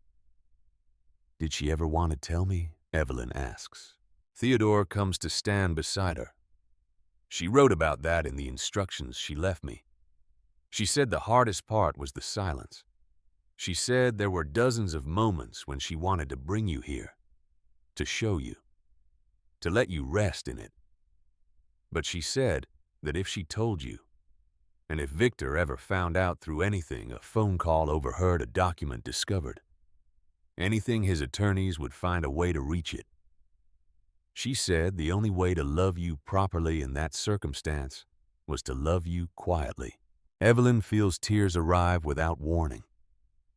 Did she ever want to tell me? Evelyn asks. Theodore comes to stand beside her. She wrote about that in the instructions she left me. She said the hardest part was the silence. She said there were dozens of moments when she wanted to bring you here, to show you, to let you rest in it. But she said that if she told you, and if Victor ever found out through anything a phone call overheard, a document discovered, anything, his attorneys would find a way to reach it. She said the only way to love you properly in that circumstance was to love you quietly. Evelyn feels tears arrive without warning,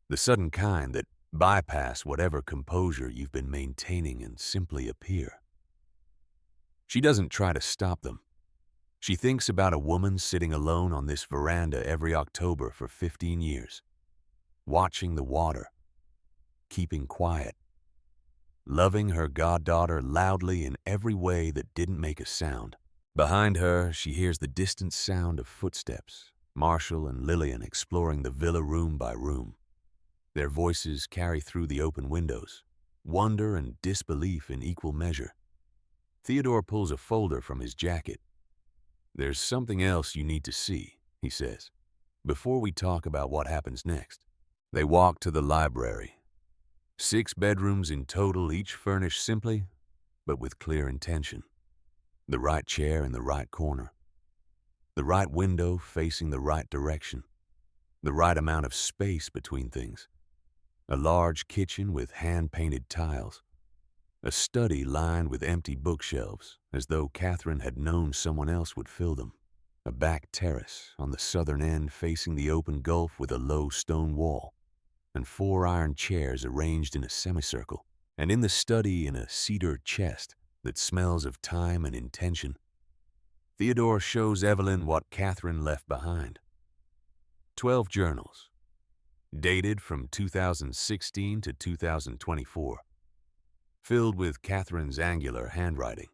the sudden kind that bypass whatever composure you've been maintaining and simply appear. She doesn't try to stop them. She thinks about a woman sitting alone on this veranda every October for 15 years, watching the water, keeping quiet, loving her goddaughter loudly in every way that didn't make a sound. Behind her, she hears the distant sound of footsteps, Marshall and Lillian exploring the villa room by room. Their voices carry through the open windows, wonder and disbelief in equal measure. Theodore pulls a folder from his jacket. There's something else you need to see, he says, before we talk about what happens next. They walk to the library. 6 bedrooms in total, each furnished simply, but with clear intention. The right chair in the right corner. The right window facing the right direction. The right amount of space between things. A large kitchen with hand-painted tiles. A study lined with empty bookshelves, as though Catherine had known someone else would fill them. A back terrace on the southern end facing the open gulf with a low stone wall, and 4 iron chairs arranged in a semicircle, and in the study in a cedar chest that smells of time and intention. Theodore shows Evelyn what Catherine left behind. 12 journals, dated from 2016 to 2024, filled with Catherine's angular handwriting.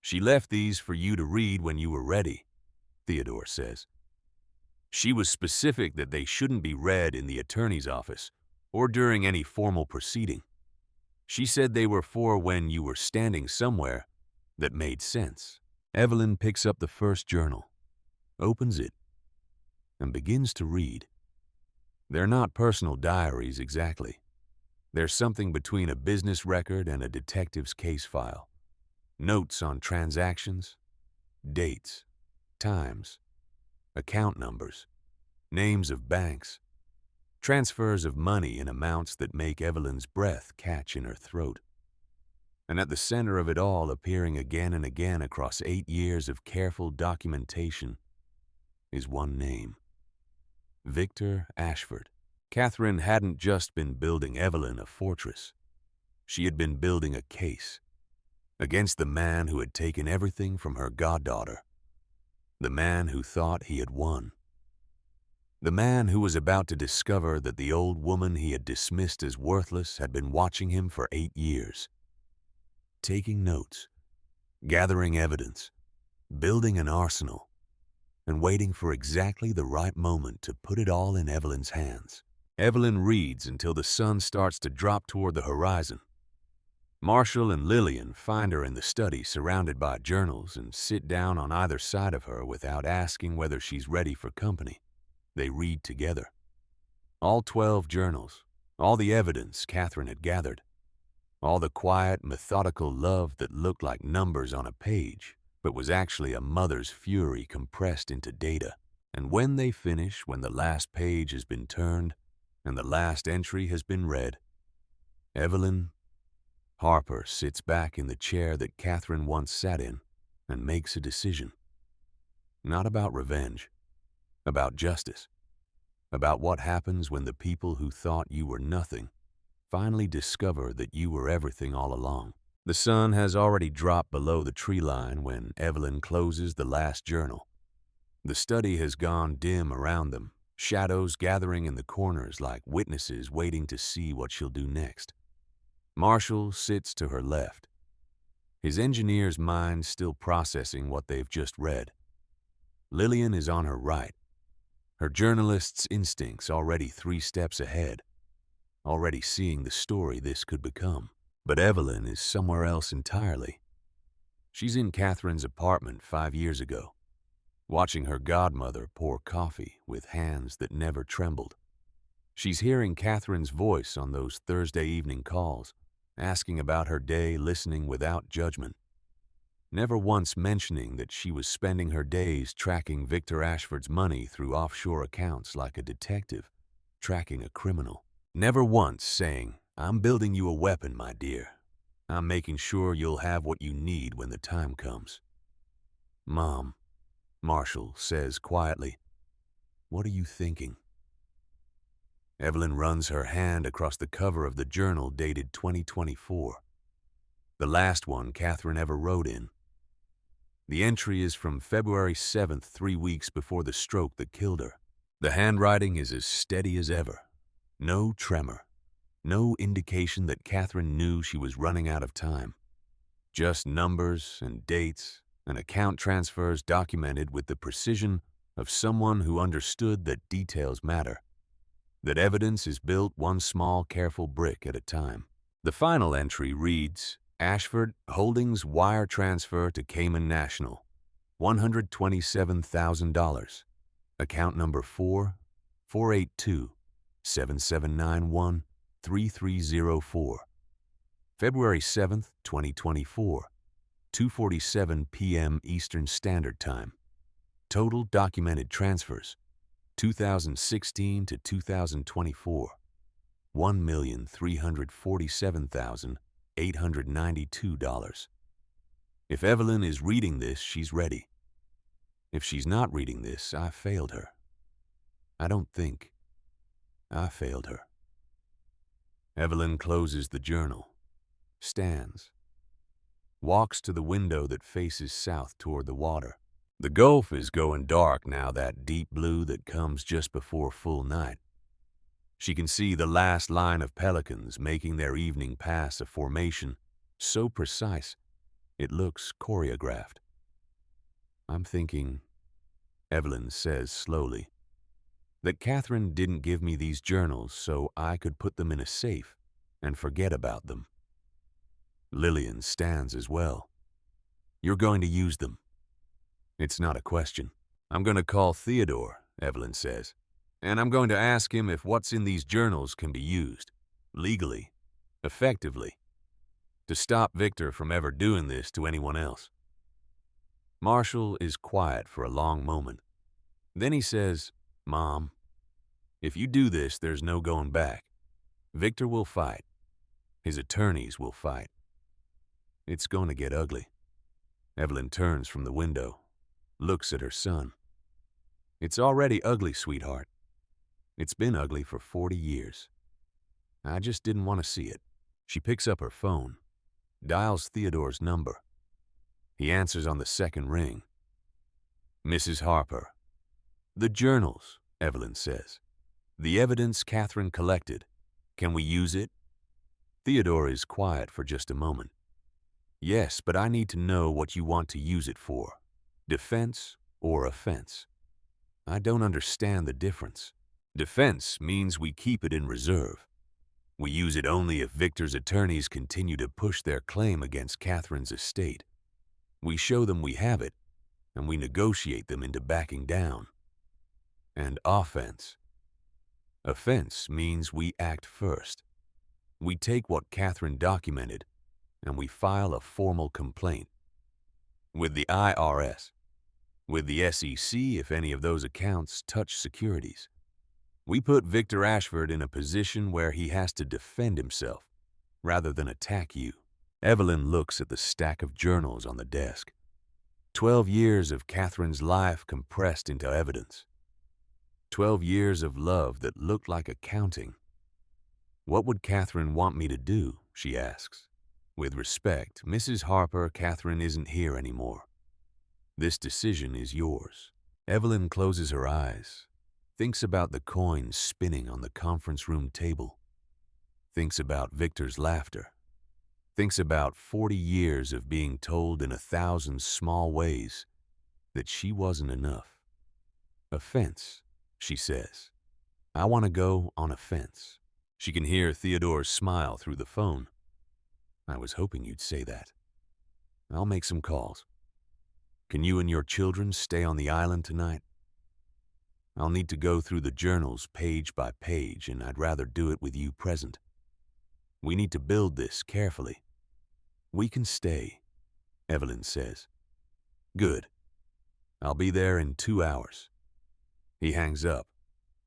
"She left these for you to read when you were ready," Theodore says. "She was specific that they shouldn't be read in the attorney's office or during any formal proceeding. She said they were for when you were standing somewhere that made sense." Evelyn picks up the first journal, opens it, and begins to read. They're not personal diaries exactly. There's something between a business record and a detective's case file. Notes on transactions, dates, times, account numbers, names of banks, transfers of money in amounts that make Evelyn's breath catch in her throat. And at the center of it all, appearing again and again across 8 years of careful documentation, is one name: Victor Ashford. Catherine hadn't just been building Evelyn a fortress. She had been building a case against the man who had taken everything from her goddaughter, the man who thought he had won, the man who was about to discover that the old woman he had dismissed as worthless had been watching him for 8 years, taking notes, gathering evidence, building an arsenal, and waiting for exactly the right moment to put it all in Evelyn's hands. Evelyn reads until the sun starts to drop toward the horizon. Marshall and Lillian find her in the study surrounded by journals and sit down on either side of her without asking whether she's ready for company. They read together. All 12 journals, all the evidence Catherine had gathered, all the quiet, methodical love that looked like numbers on a page, but was actually a mother's fury compressed into data. And when they finish, when the last page has been turned and the last entry has been read, Evelyn Harper sits back in the chair that Catherine once sat in and makes a decision. Not about revenge, about justice, about what happens when the people who thought you were nothing finally discover that you were everything all along. The sun has already dropped below the tree line when Evelyn closes the last journal. The study has gone dim around them, shadows gathering in the corners like witnesses waiting to see what she'll do next. Marshall sits to her left, his engineer's mind still processing what they've just read. Lillian is on her right, her journalist's instincts already 3 steps ahead, already seeing the story this could become. But Evelyn is somewhere else entirely. She's in Catherine's apartment 5 years ago, watching her godmother pour coffee with hands that never trembled. She's hearing Catherine's voice on those Thursday evening calls, asking about her day, listening without judgment, never once mentioning that she was spending her days tracking Victor Ashford's money through offshore accounts like a detective tracking a criminal. Never once saying, "I'm building you a weapon, my dear. I'm making sure you'll have what you need when the time comes." "Mom," Marshall says quietly, "what are you thinking?" Evelyn runs her hand across the cover of the journal dated 2024, the last one Catherine ever wrote in. The entry is from February 7th, 3 weeks before the stroke that killed her. The handwriting is as steady as ever. No tremor. No indication that Catherine knew she was running out of time. Just numbers and dates and account transfers documented with the precision of someone who understood that details matter, that evidence is built one small, careful brick at a time. The final entry reads, Ashford Holdings wire transfer to Cayman National, $127,000. Account number 482-7791-3304. February 7th, 2024. 2:47 p.m. Eastern Standard Time. Total documented transfers, 2016 to 2024, $1,347,892. If Evelyn is reading this, she's ready. If she's not reading this, I failed her. I don't think I failed her. Evelyn closes the journal, stands, walks to the window that faces south toward the water. The Gulf is going dark now, that deep blue that comes just before full night. She can see the last line of pelicans making their evening pass, a formation so precise it looks choreographed. I'm thinking, Evelyn says slowly, that Catherine didn't give me these journals so I could put them in a safe and forget about them. Lillian stands as well. You're going to use them. It's not a question. I'm going to call Theodore, Evelyn says, and I'm going to ask him if what's in these journals can be used, legally, effectively, to stop Victor from ever doing this to anyone else. Marshall is quiet for a long moment. Then he says, Mom, if you do this, there's no going back. Victor will fight. His attorneys will fight. It's going to get ugly. Evelyn turns from the window, looks at her son. It's already ugly, sweetheart. It's been ugly for 40 years. I just didn't want to see it. She picks up her phone, dials Theodore's number. He answers on the second ring. Mrs. Harper. The journals, Evelyn says. The evidence Catherine collected. Can we use it? Theodore is quiet for just a moment. Yes, but I need to know what you want to use it for. Defense or offense? I don't understand the difference. Defense means we keep it in reserve. We use it only if Victor's attorneys continue to push their claim against Catherine's estate. We show them we have it, and we negotiate them into backing down. And offense. Offense means we act first. We take what Catherine documented, and we file a formal complaint. With the IRS. With the SEC if any of those accounts touch securities. We put Victor Ashford in a position where he has to defend himself rather than attack you. Evelyn looks at the stack of journals on the desk. 12 years of Catherine's life compressed into evidence. 12 years of love that looked like accounting. What would Catherine want me to do? She asks. With respect, Mrs. Harper, Catherine isn't here anymore. This decision is yours. Evelyn closes her eyes, thinks about the coins spinning on the conference room table, thinks about Victor's laughter, thinks about 40 years of being told in 1,000 small ways that she wasn't enough. Offense, she says. I want to go on offense. She can hear Theodore's smile through the phone. I was hoping you'd say that. I'll make some calls. Can you and your children stay on the island tonight? I'll need to go through the journals page by page, and I'd rather do it with you present. We need to build this carefully. We can stay, Evelyn says. Good. I'll be there in 2 hours. He hangs up.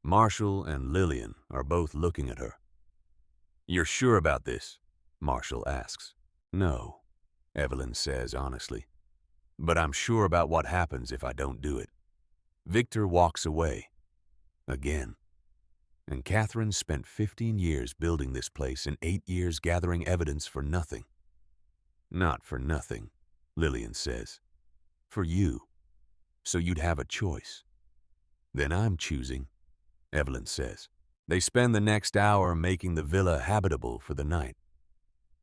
Marshall and Lillian are both looking at her. You're sure about this? Marshall asks. No, Evelyn says honestly. But I'm sure about what happens if I don't do it. Victor walks away. Again. And Catherine spent 15 years building this place and 8 years gathering evidence for nothing. Not for nothing, Lillian says. For you. So you'd have a choice. Then I'm choosing, Evelyn says. They spend the next hour making the villa habitable for the night.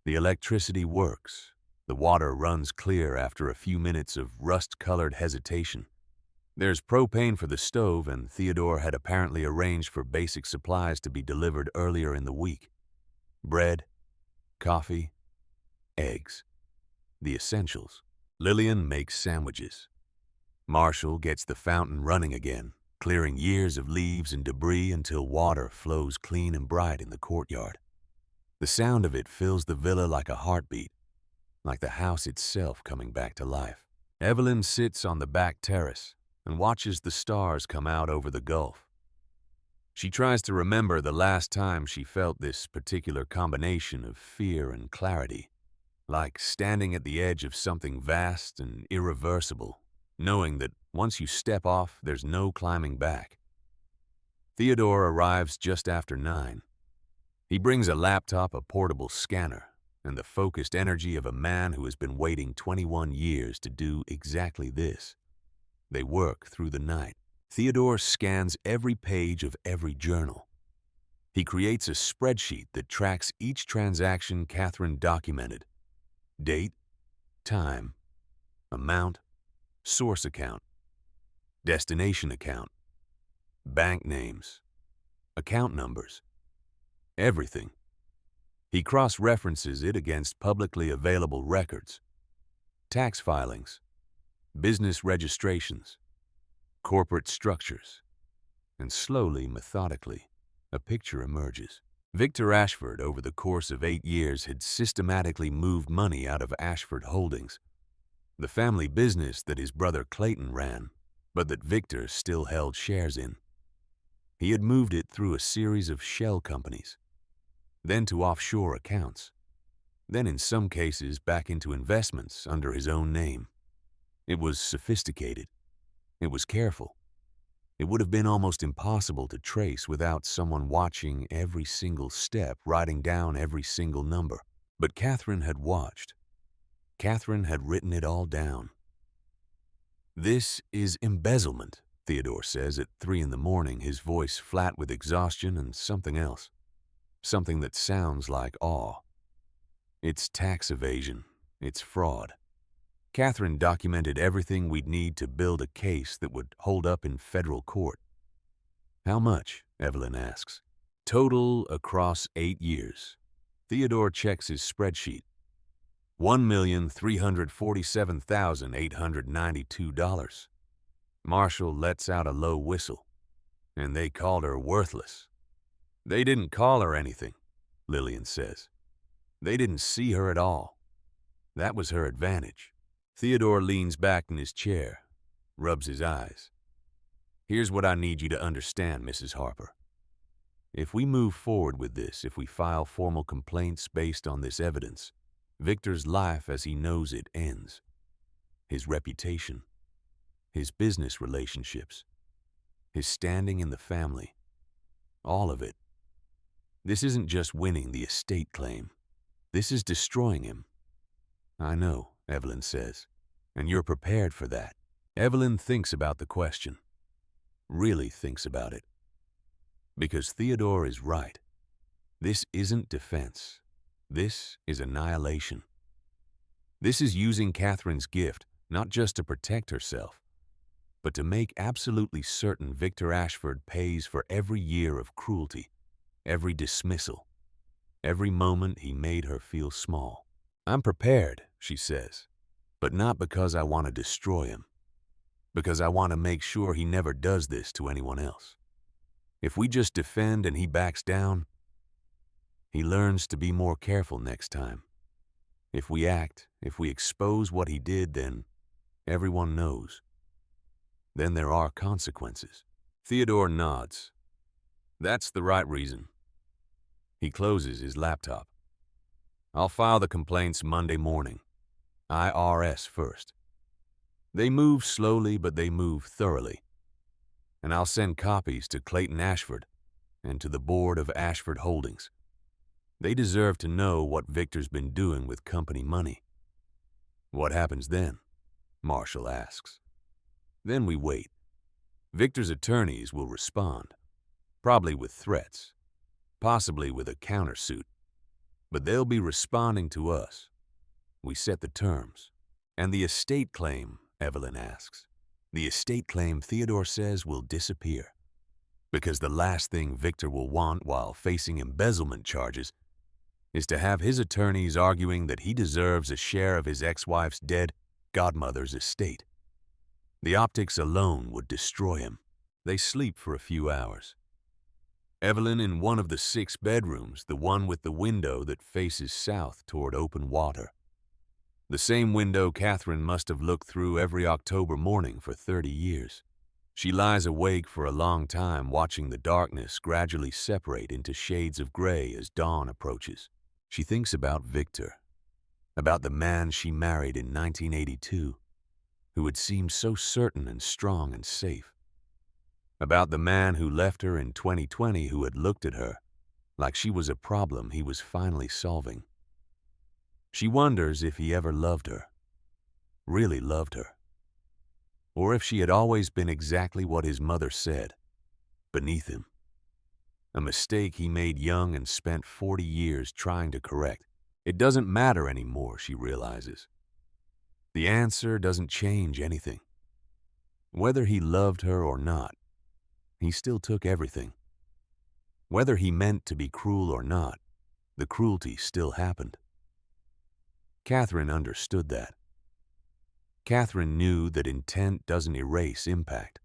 The electricity works. The water runs clear after a few minutes of rust-colored hesitation. There's propane for the stove, and Theodore had apparently arranged for basic supplies to be delivered earlier in the week. Bread, coffee, eggs. The essentials. Lillian makes sandwiches. Marshall gets the fountain running again, clearing years of leaves and debris until water flows clean and bright in the courtyard. The sound of it fills the villa like a heartbeat. like the house itself coming back to life. Evelyn sits on the back terrace and watches the stars come out over the gulf. She tries to remember the last time she felt this particular combination of fear and clarity, like standing at the edge of something vast and irreversible, knowing that once you step off, there's no climbing back. Theodore arrives just after 9. He brings a laptop, a portable scanner, and the focused energy of a man who has been waiting 21 years to do exactly this. They work through the night. Theodore scans every page of every journal. He creates a spreadsheet that tracks each transaction Catherine documented. Date, time, amount, source account, destination account, bank names, account numbers, everything. He cross-references it against publicly available records, tax filings, business registrations, corporate structures, and slowly, methodically, a picture emerges. Victor Ashford, over the course of 8 years, had systematically moved money out of Ashford Holdings, the family business that his brother Clayton ran, but that Victor still held shares in. He had moved it through a series of shell companies, then to offshore accounts, then in some cases back into investments under his own name. It was sophisticated. It was careful. It would have been almost impossible to trace without someone watching every single step, writing down every single number. But Catherine had watched. Catherine had written it all down. "This is embezzlement," Theodore says at 3 in the morning, his voice flat with exhaustion and something else. Something that sounds like awe. "It's tax evasion. It's fraud." Catherine documented everything we'd need to build a case that would hold up in federal court. "How much?" Evelyn asks. "Total across 8 years." Theodore checks his spreadsheet. $1,347,892. Marshall lets out a low whistle. "And they called her worthless." "They didn't call her anything," Lillian says. "They didn't see her at all. That was her advantage." Theodore leans back in his chair, rubs his eyes. "Here's what I need you to understand, Mrs. Harper. If we move forward with this, if we file formal complaints based on this evidence, Victor's life as he knows it ends. His reputation, his business relationships, his standing in the family, all of it. This isn't just winning the estate claim. This is destroying him." "I know," Evelyn says, "and you're prepared for that." Evelyn thinks about the question, really thinks about it. Because Theodore is right. This isn't defense. This is annihilation. This is using Catherine's gift not just to protect herself, but to make absolutely certain Victor Ashford pays for every year of cruelty, every dismissal, every moment he made her feel small. "I'm prepared," she says, "but not because I want to destroy him, because I want to make sure he never does this to anyone else. If we just defend and he backs down, he learns to be more careful next time. If we act, if we expose what he did, then everyone knows. Then there are consequences." Theodore nods. "That's the right reason." He closes his laptop. "I'll file the complaints Monday morning. IRS first. They move slowly, but they move thoroughly. And I'll send copies to Clayton Ashford and to the board of Ashford Holdings. They deserve to know what Victor's been doing with company money." "What happens then?" Marshall asks. "Then we wait. Victor's attorneys will respond, probably with threats, possibly with a countersuit. But they'll be responding to us. We set the terms." "And the estate claim?" Evelyn asks. "The estate claim," Theodore says, "will disappear. Because the last thing Victor will want while facing embezzlement charges is to have his attorneys arguing that he deserves a share of his ex-wife's dead godmother's estate. The optics alone would destroy him." They sleep for a few hours. Evelyn in one of the 6 bedrooms, the one with the window that faces south toward open water. The same window Catherine must have looked through every October morning for 30 years. She lies awake for a long time watching the darkness gradually separate into shades of gray as dawn approaches. She thinks about Victor, about the man she married in 1982, who had seemed so certain and strong and safe. About the man who left her in 2020 who had looked at her like she was a problem he was finally solving. She wonders if he ever loved her, really loved her, or if she had always been exactly what his mother said, beneath him. A mistake he made young and spent 40 years trying to correct. It doesn't matter anymore, she realizes. The answer doesn't change anything. Whether he loved her or not, he still took everything. Whether he meant to be cruel or not, the cruelty still happened. Catherine understood that. Catherine knew that intent doesn't erase impact,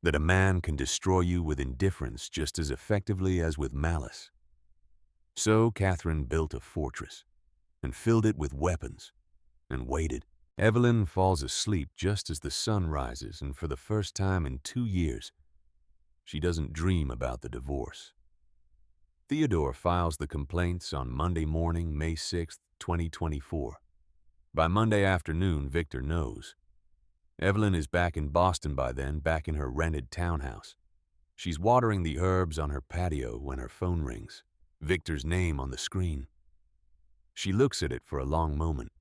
that a man can destroy you with indifference just as effectively as with malice. So Catherine built a fortress and filled it with weapons and waited. Evelyn falls asleep just as the sun rises, and for the first time in 2 years, she doesn't dream about the divorce. Theodore files the complaints on Monday morning, May 6, 2024. By Monday afternoon, Victor knows. Evelyn is back in Boston by then, back in her rented townhouse. She's watering the herbs on her patio when her phone rings. Victor's name on the screen. She looks at it for a long moment,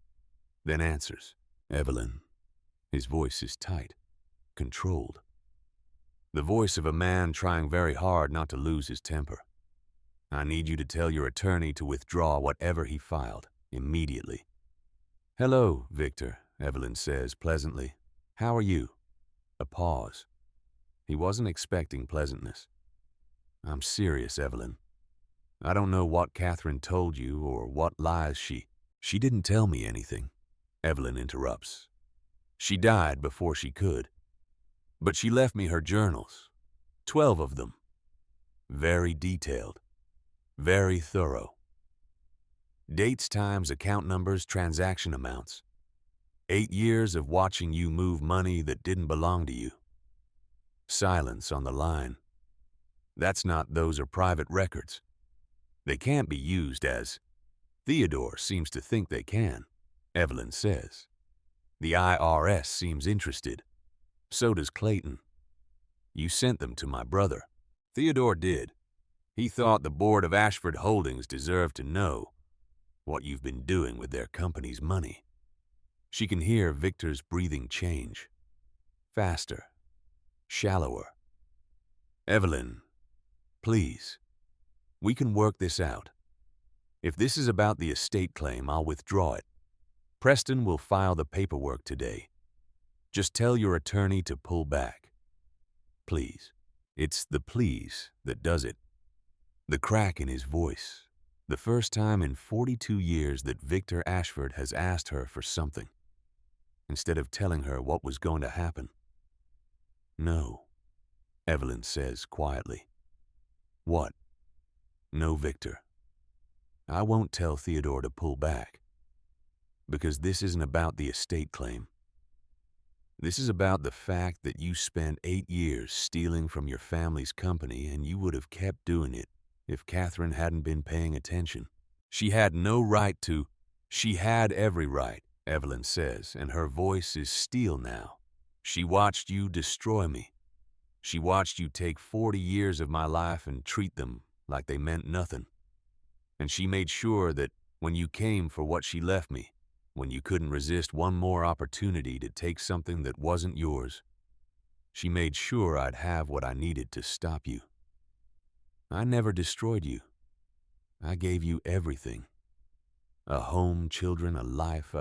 then answers. Evelyn. His voice is tight, controlled. The voice of a man trying very hard not to lose his temper. I need you to tell your attorney to withdraw whatever he filed, immediately. Hello, Victor, Evelyn says pleasantly. How are you? A pause. He wasn't expecting pleasantness. I'm serious, Evelyn. I don't know what Catherine told you or what lies She didn't tell me anything, Evelyn interrupts. She died before she could. But she left me her journals, 12 of them. Very detailed, very thorough. Dates, times, account numbers, transaction amounts. 8 years of watching you move money that didn't belong to you. Silence on the line. Those are private records. They can't be used as. Theodore seems to think they can, Evelyn says. The IRS seems interested. So does Clayton. You sent them to my brother. Theodore did. He thought the board of Ashford Holdings deserved to know what you've been doing with their company's money. She can hear Victor's breathing change. Faster. Shallower. Evelyn, please. We can work this out. If this is about the estate claim, I'll withdraw it. Preston will file the paperwork today. Just tell your attorney to pull back. Please. It's the please that does it. The crack in his voice. The first time in 42 years that Victor Ashford has asked her for something, instead of telling her what was going to happen. No, Evelyn says quietly. What? No, Victor. I won't tell Theodore to pull back, because this isn't about the estate claim. This is about the fact that you spent 8 years stealing from your family's company, and you would have kept doing it if Catherine hadn't been paying attention. She had no right to. She had every right, Evelyn says, and her voice is steel now. She watched you destroy me. She watched you take 40 years of my life and treat them like they meant nothing. And she made sure that when you came for what she left me, when you couldn't resist one more opportunity to take something that wasn't yours, she made sure I'd have what I needed to stop you. I never destroyed you. I gave you everything. A home, children, a life,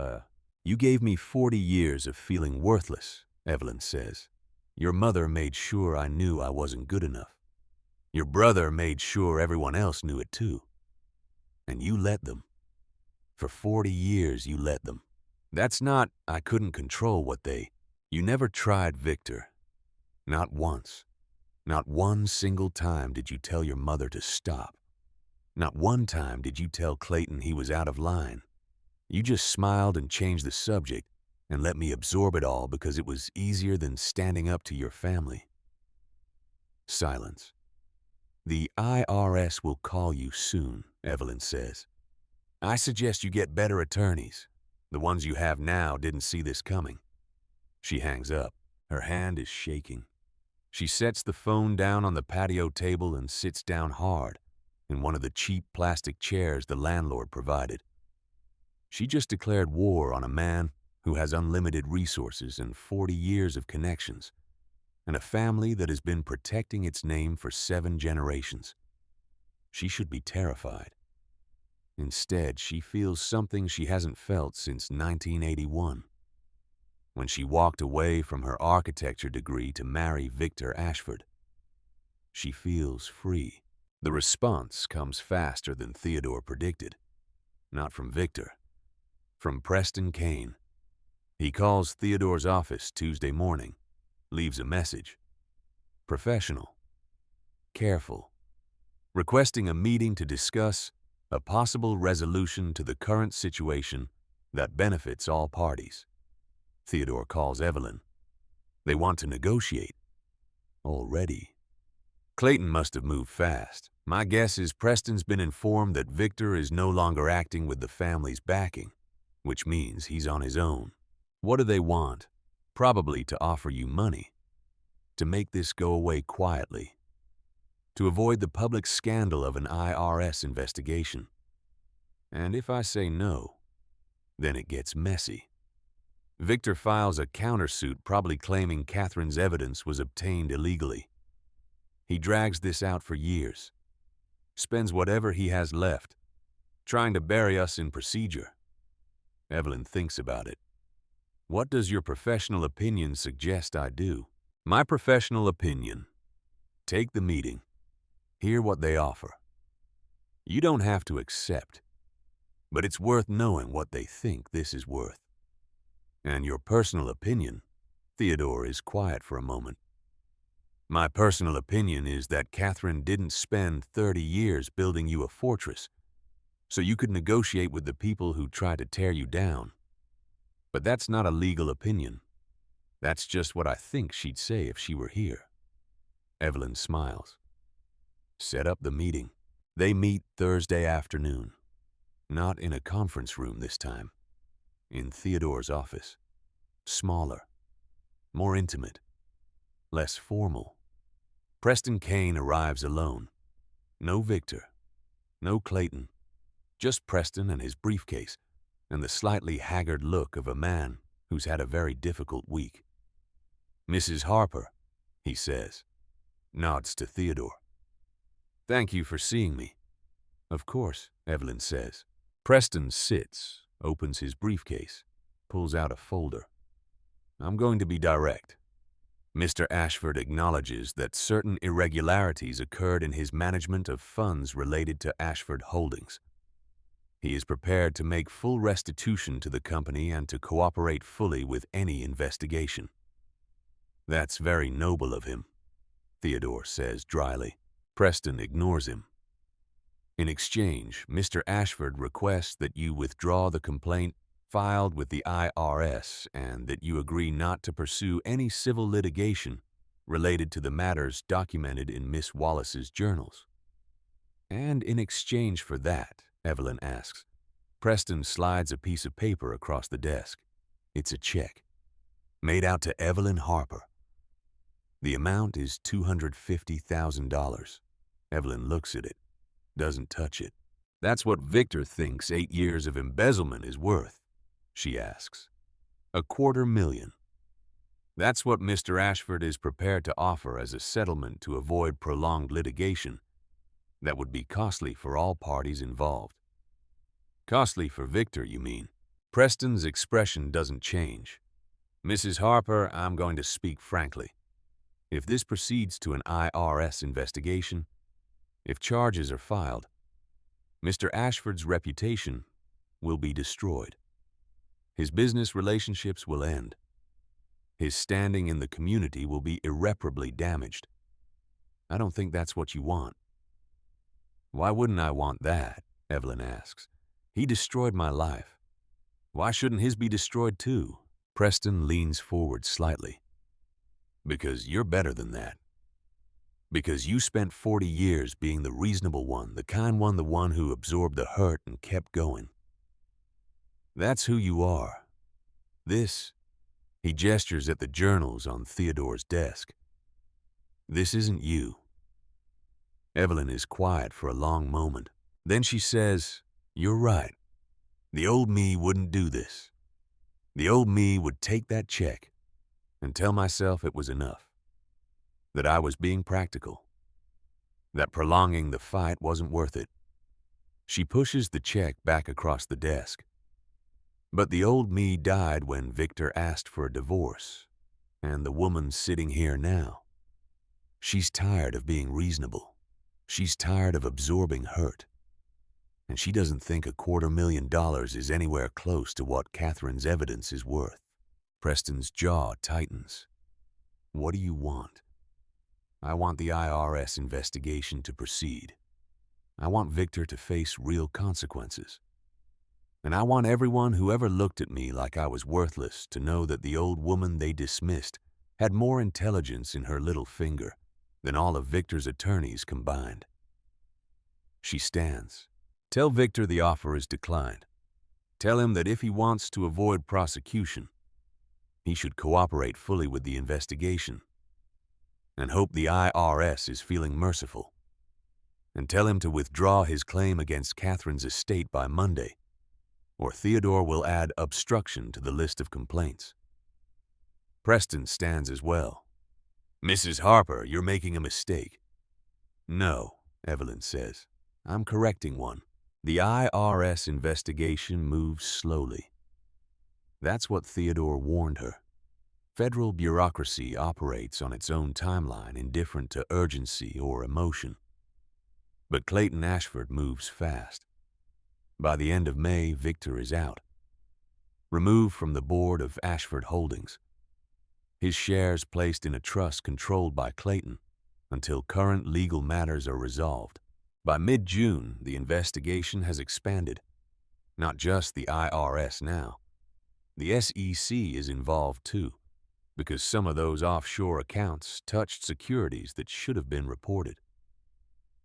You gave me 40 years of feeling worthless, Evelyn says. Your mother made sure I knew I wasn't good enough. Your brother made sure everyone else knew it too. And you let them. For 40 years you let them. That's not, I couldn't control what they. You never tried, Victor. Not once. Not one single time did you tell your mother to stop. Not one time did you tell Clayton he was out of line. You just smiled and changed the subject and let me absorb it all because it was easier than standing up to your family. Silence. The IRS will call you soon, Evelyn says. I suggest you get better attorneys. The ones you have now didn't see this coming. She hangs up. Her hand is shaking. She sets the phone down on the patio table and sits down hard in one of the cheap plastic chairs the landlord provided. She just declared war on a man who has unlimited resources and 40 years of connections, and a family that has been protecting its name for 7 generations. She should be terrified. Instead, she feels something she hasn't felt since 1981, when she walked away from her architecture degree to marry Victor Ashford. She feels free. The response comes faster than Theodore predicted. Not from Victor, from Preston Kane. He calls Theodore's office Tuesday morning, leaves a message. Professional, careful, requesting a meeting to discuss a possible resolution to the current situation that benefits all parties. Theodore calls Evelyn. They want to negotiate. Already. Clayton must have moved fast. My guess is Preston's been informed that Victor is no longer acting with the family's backing, which means he's on his own. What do they want? Probably to offer you money. To make this go away quietly. To avoid the public scandal of an IRS investigation. And if I say no, then it gets messy. Victor files a countersuit probably claiming Catherine's evidence was obtained illegally. He drags this out for years, spends whatever he has left, trying to bury us in procedure. Evelyn thinks about it. What does your professional opinion suggest I do? My professional opinion. Take the meeting. Hear what they offer. You don't have to accept, but it's worth knowing what they think this is worth. And your personal opinion? Theodore is quiet for a moment. My personal opinion is that Catherine didn't spend 30 years building you a fortress, so you could negotiate with the people who tried to tear you down. But that's not a legal opinion. That's just what I think she'd say if she were here. Evelyn smiles. Set up the meeting. They meet Thursday afternoon. Not in a conference room this time. In Theodore's office. Smaller. More intimate. Less formal. Preston Kane arrives alone. No Victor. No Clayton. Just Preston and his briefcase, and the slightly haggard look of a man who's had a very difficult week. Mrs. Harper, he says. Nods to Theodore. Thank you for seeing me. Of course, Evelyn says. Preston sits, opens his briefcase, pulls out a folder. I'm going to be direct. Mr. Ashford acknowledges that certain irregularities occurred in his management of funds related to Ashford Holdings. He is prepared to make full restitution to the company and to cooperate fully with any investigation. That's very noble of him, Theodore says dryly. Preston ignores him. In exchange, Mr. Ashford requests that you withdraw the complaint filed with the IRS and that you agree not to pursue any civil litigation related to the matters documented in Miss Wallace's journals. And in exchange for that, Evelyn asks. Preston slides a piece of paper across the desk. It's a check, made out to Evelyn Harper. The amount is $250,000. Evelyn looks at it, doesn't touch it. That's what Victor thinks 8 years of embezzlement is worth, she asks. $250,000. That's what Mr. Ashford is prepared to offer as a settlement to avoid prolonged litigation that would be costly for all parties involved. Costly for Victor, you mean? Preston's expression doesn't change. Mrs. Harper, I'm going to speak frankly. If this proceeds to an IRS investigation, if charges are filed, Mr. Ashford's reputation will be destroyed. His business relationships will end. His standing in the community will be irreparably damaged. I don't think that's what you want. Why wouldn't I want that? Evelyn asks. He destroyed my life. Why shouldn't his be destroyed too? Preston leans forward slightly. Because you're better than that. Because you spent 40 years being the reasonable one, the kind one, the one who absorbed the hurt and kept going. That's who you are. This, he gestures at the journals on Theodore's desk. This isn't you. Evelyn is quiet for a long moment. Then she says, "You're right. The old me wouldn't do this. The old me would take that check and tell myself it was enough. That I was being practical. That prolonging the fight wasn't worth it." She pushes the check back across the desk. But the old me died when Victor asked for a divorce, and the woman sitting here now, she's tired of being reasonable. She's tired of absorbing hurt. And she doesn't think $250,000 is anywhere close to what Catherine's evidence is worth. Preston's jaw tightens. What do you want? I want the IRS investigation to proceed. I want Victor to face real consequences. And I want everyone who ever looked at me like I was worthless to know that the old woman they dismissed had more intelligence in her little finger than all of Victor's attorneys combined. She stands. Tell Victor the offer is declined. Tell him that if he wants to avoid prosecution, he should cooperate fully with the investigation and hope the IRS is feeling merciful. And tell him to withdraw his claim against Catherine's estate by Monday, or Theodore will add obstruction to the list of complaints. Preston stands as well. Mrs. Harper, you're making a mistake. No, Evelyn says. I'm correcting one. The IRS investigation moves slowly. That's what Theodore warned her. Federal bureaucracy operates on its own timeline, indifferent to urgency or emotion. But Clayton Ashford moves fast. By the end of May, Victor is out, removed from the board of Ashford Holdings. His shares placed in a trust controlled by Clayton until current legal matters are resolved. By mid-June, the investigation has expanded. Not just the IRS now. The SEC is involved too, because some of those offshore accounts touched securities that should have been reported.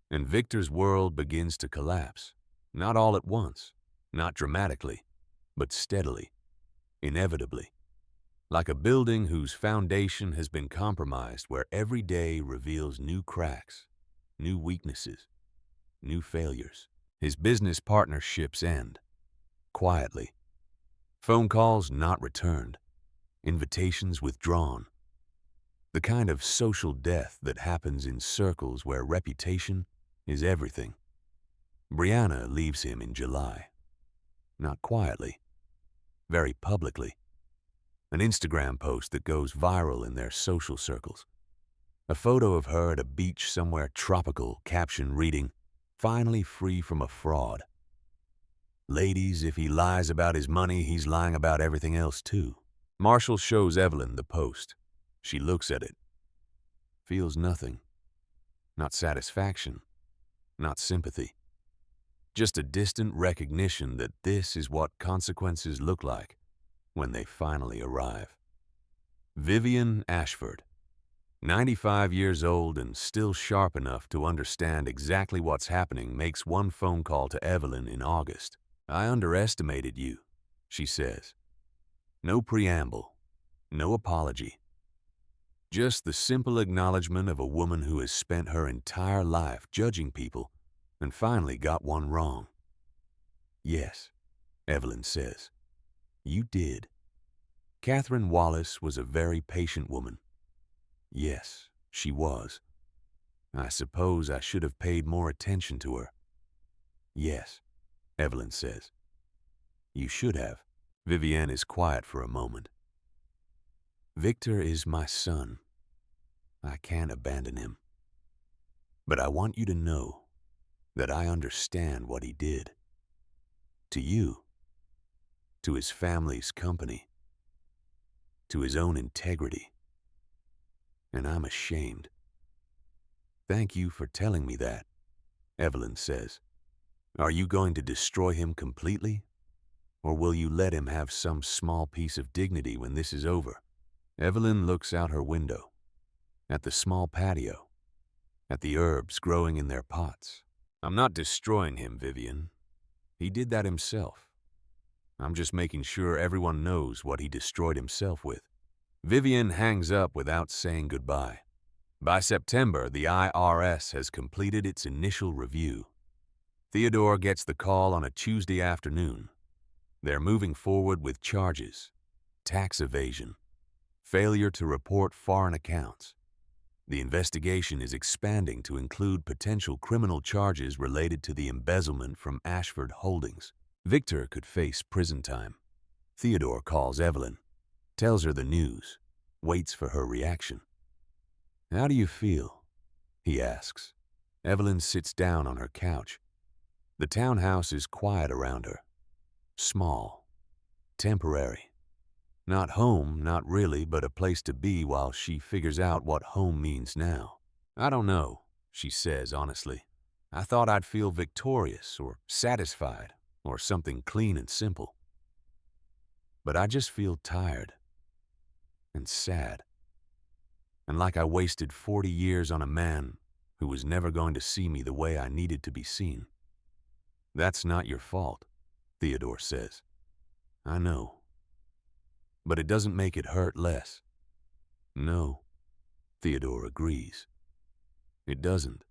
And Victor's world begins to collapse. Not all at once, not dramatically, but steadily, inevitably. Like a building whose foundation has been compromised, where every day reveals new cracks, new weaknesses, new failures. His business partnerships end, quietly. Phone calls not returned, invitations withdrawn. The kind of social death that happens in circles where reputation is everything. Brianna leaves him in July. Not quietly, very publicly. An Instagram post that goes viral in their social circles. A photo of her at a beach somewhere tropical, caption reading, "Finally free from a fraud." Ladies, if he lies about his money, he's lying about everything else too. Marshall shows Evelyn the post. She looks at it. Feels nothing. Not satisfaction. Not sympathy. Just a distant recognition that this is what consequences look like when they finally arrive. Vivian Ashford, 95 years old and still sharp enough to understand exactly what's happening, makes one phone call to Evelyn in August. "I underestimated you," she says. No preamble, no apology. Just the simple acknowledgement of a woman who has spent her entire life judging people and finally got one wrong. "Yes," Evelyn says. "You did. Catherine Wallace was a very patient woman." "Yes, she was. I suppose I should have paid more attention to her." "Yes," Evelyn says. "You should have." Vivienne is quiet for a moment. "Victor is my son. I can't abandon him. But I want you to know that I understand what he did. To you, to his family's company, to his own integrity. And I'm ashamed." "Thank you for telling me that," Evelyn says. "Are you going to destroy him completely? Or will you let him have some small piece of dignity when this is over? Evelyn looks out her window, at the small patio, at the herbs growing in their pots. I'm not destroying him, Vivian. He did that himself. I'm just making sure everyone knows what he destroyed himself with. Vivian hangs up without saying goodbye. By September, the IRS has completed its initial review. Theodore gets the call on a Tuesday afternoon. They're moving forward with charges: tax evasion, failure to report foreign accounts. The investigation is expanding to include potential criminal charges related to the embezzlement from Ashford Holdings. Victor could face prison time. Theodore calls Evelyn, tells her the news, waits for her reaction. "How do you feel?" he asks. Evelyn sits down on her couch. The townhouse is quiet around her. Small. Temporary. Not home, not really, but a place to be while she figures out what home means now. "I don't know," she says honestly. "I thought I'd feel victorious or satisfied or something clean and simple. But I just feel tired and sad. And like I wasted 40 years on a man who was never going to see me the way I needed to be seen." "That's not your fault," Theodore says. "I know. But it doesn't make it hurt less." "No," Theodore agrees. "It doesn't."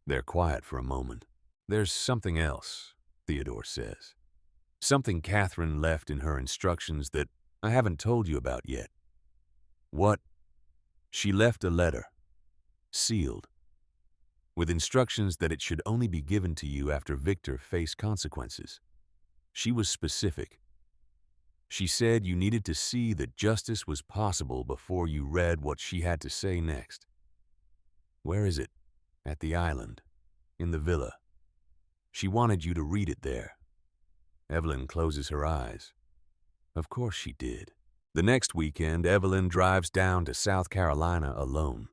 They're quiet for a moment. "There's something else," Theodore says. "Something Catherine left in her instructions that I haven't told you about yet." "What?" "She left a letter, sealed, with instructions that it should only be given to you after Victor faced consequences. She was specific. She said you needed to see that justice was possible before you read what she had to say next." "Where is it?" "At the island, in the villa. She wanted you to read it there." Evelyn closes her eyes. Of course she did. The next weekend, Evelyn drives down to South Carolina alone.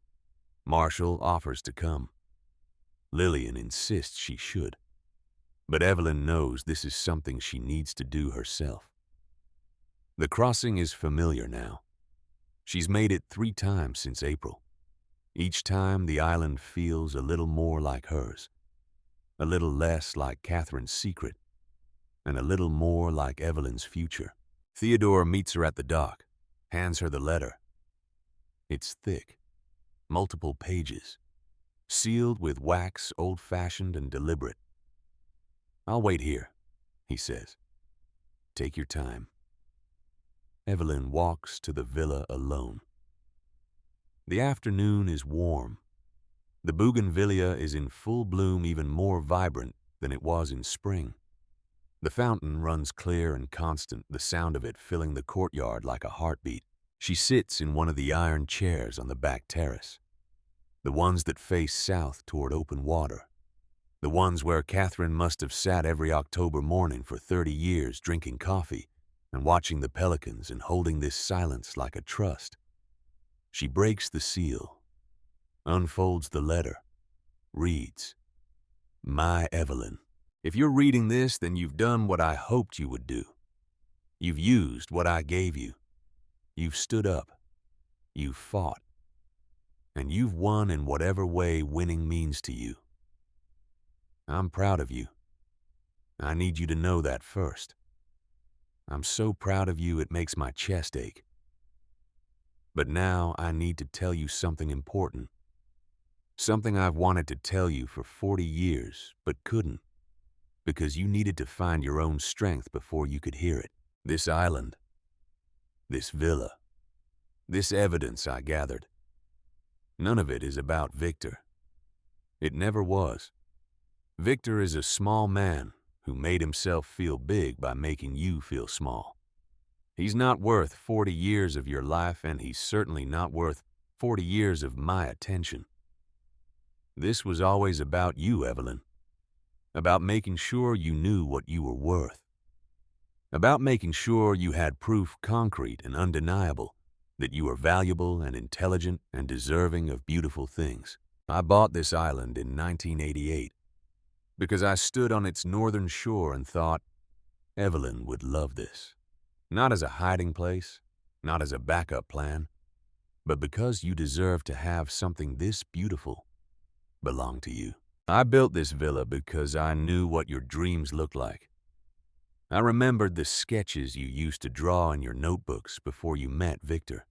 Marshall offers to come. Lillian insists she should. But Evelyn knows this is something she needs to do herself. The crossing is familiar now. She's made it 3 times since April. Each time the island feels a little more like hers, a little less like Catherine's secret, and a little more like Evelyn's future. Theodore meets her at the dock, hands her the letter. It's thick, multiple pages, sealed with wax, old-fashioned and deliberate. "I'll wait here," he says. "Take your time." Evelyn walks to the villa alone. The afternoon is warm. The bougainvillea is in full bloom, even more vibrant than it was in spring. The fountain runs clear and constant, the sound of it filling the courtyard like a heartbeat. She sits in one of the iron chairs on the back terrace, the ones that face south toward open water, the ones where Catherine must have sat every October morning for 30 years drinking coffee and watching the pelicans and holding this silence like a trust. She breaks the seal, unfolds the letter, reads, "My Evelyn, if you're reading this, then you've done what I hoped you would do. You've used what I gave you. You've stood up. You've fought. And you've won in whatever way winning means to you. I'm proud of you. I need you to know that first. I'm so proud of you it makes my chest ache. But now I need to tell you something important. Something I've wanted to tell you for 40 years, but couldn't, because you needed to find your own strength before you could hear it. This island, this villa, this evidence I gathered, none of it is about Victor. It never was. Victor is a small man who made himself feel big by making you feel small. He's not worth 40 years of your life, and he's certainly not worth 40 years of my attention. This was always about you, Evelyn. About making sure you knew what you were worth. About making sure you had proof concrete and undeniable that you are valuable and intelligent and deserving of beautiful things. I bought this island in 1988 because I stood on its northern shore and thought, Evelyn would love this. Not as a hiding place, not as a backup plan, but because you deserve to have something this beautiful belong to you. I built this villa because I knew what your dreams looked like. I remembered the sketches you used to draw in your notebooks before you met Victor.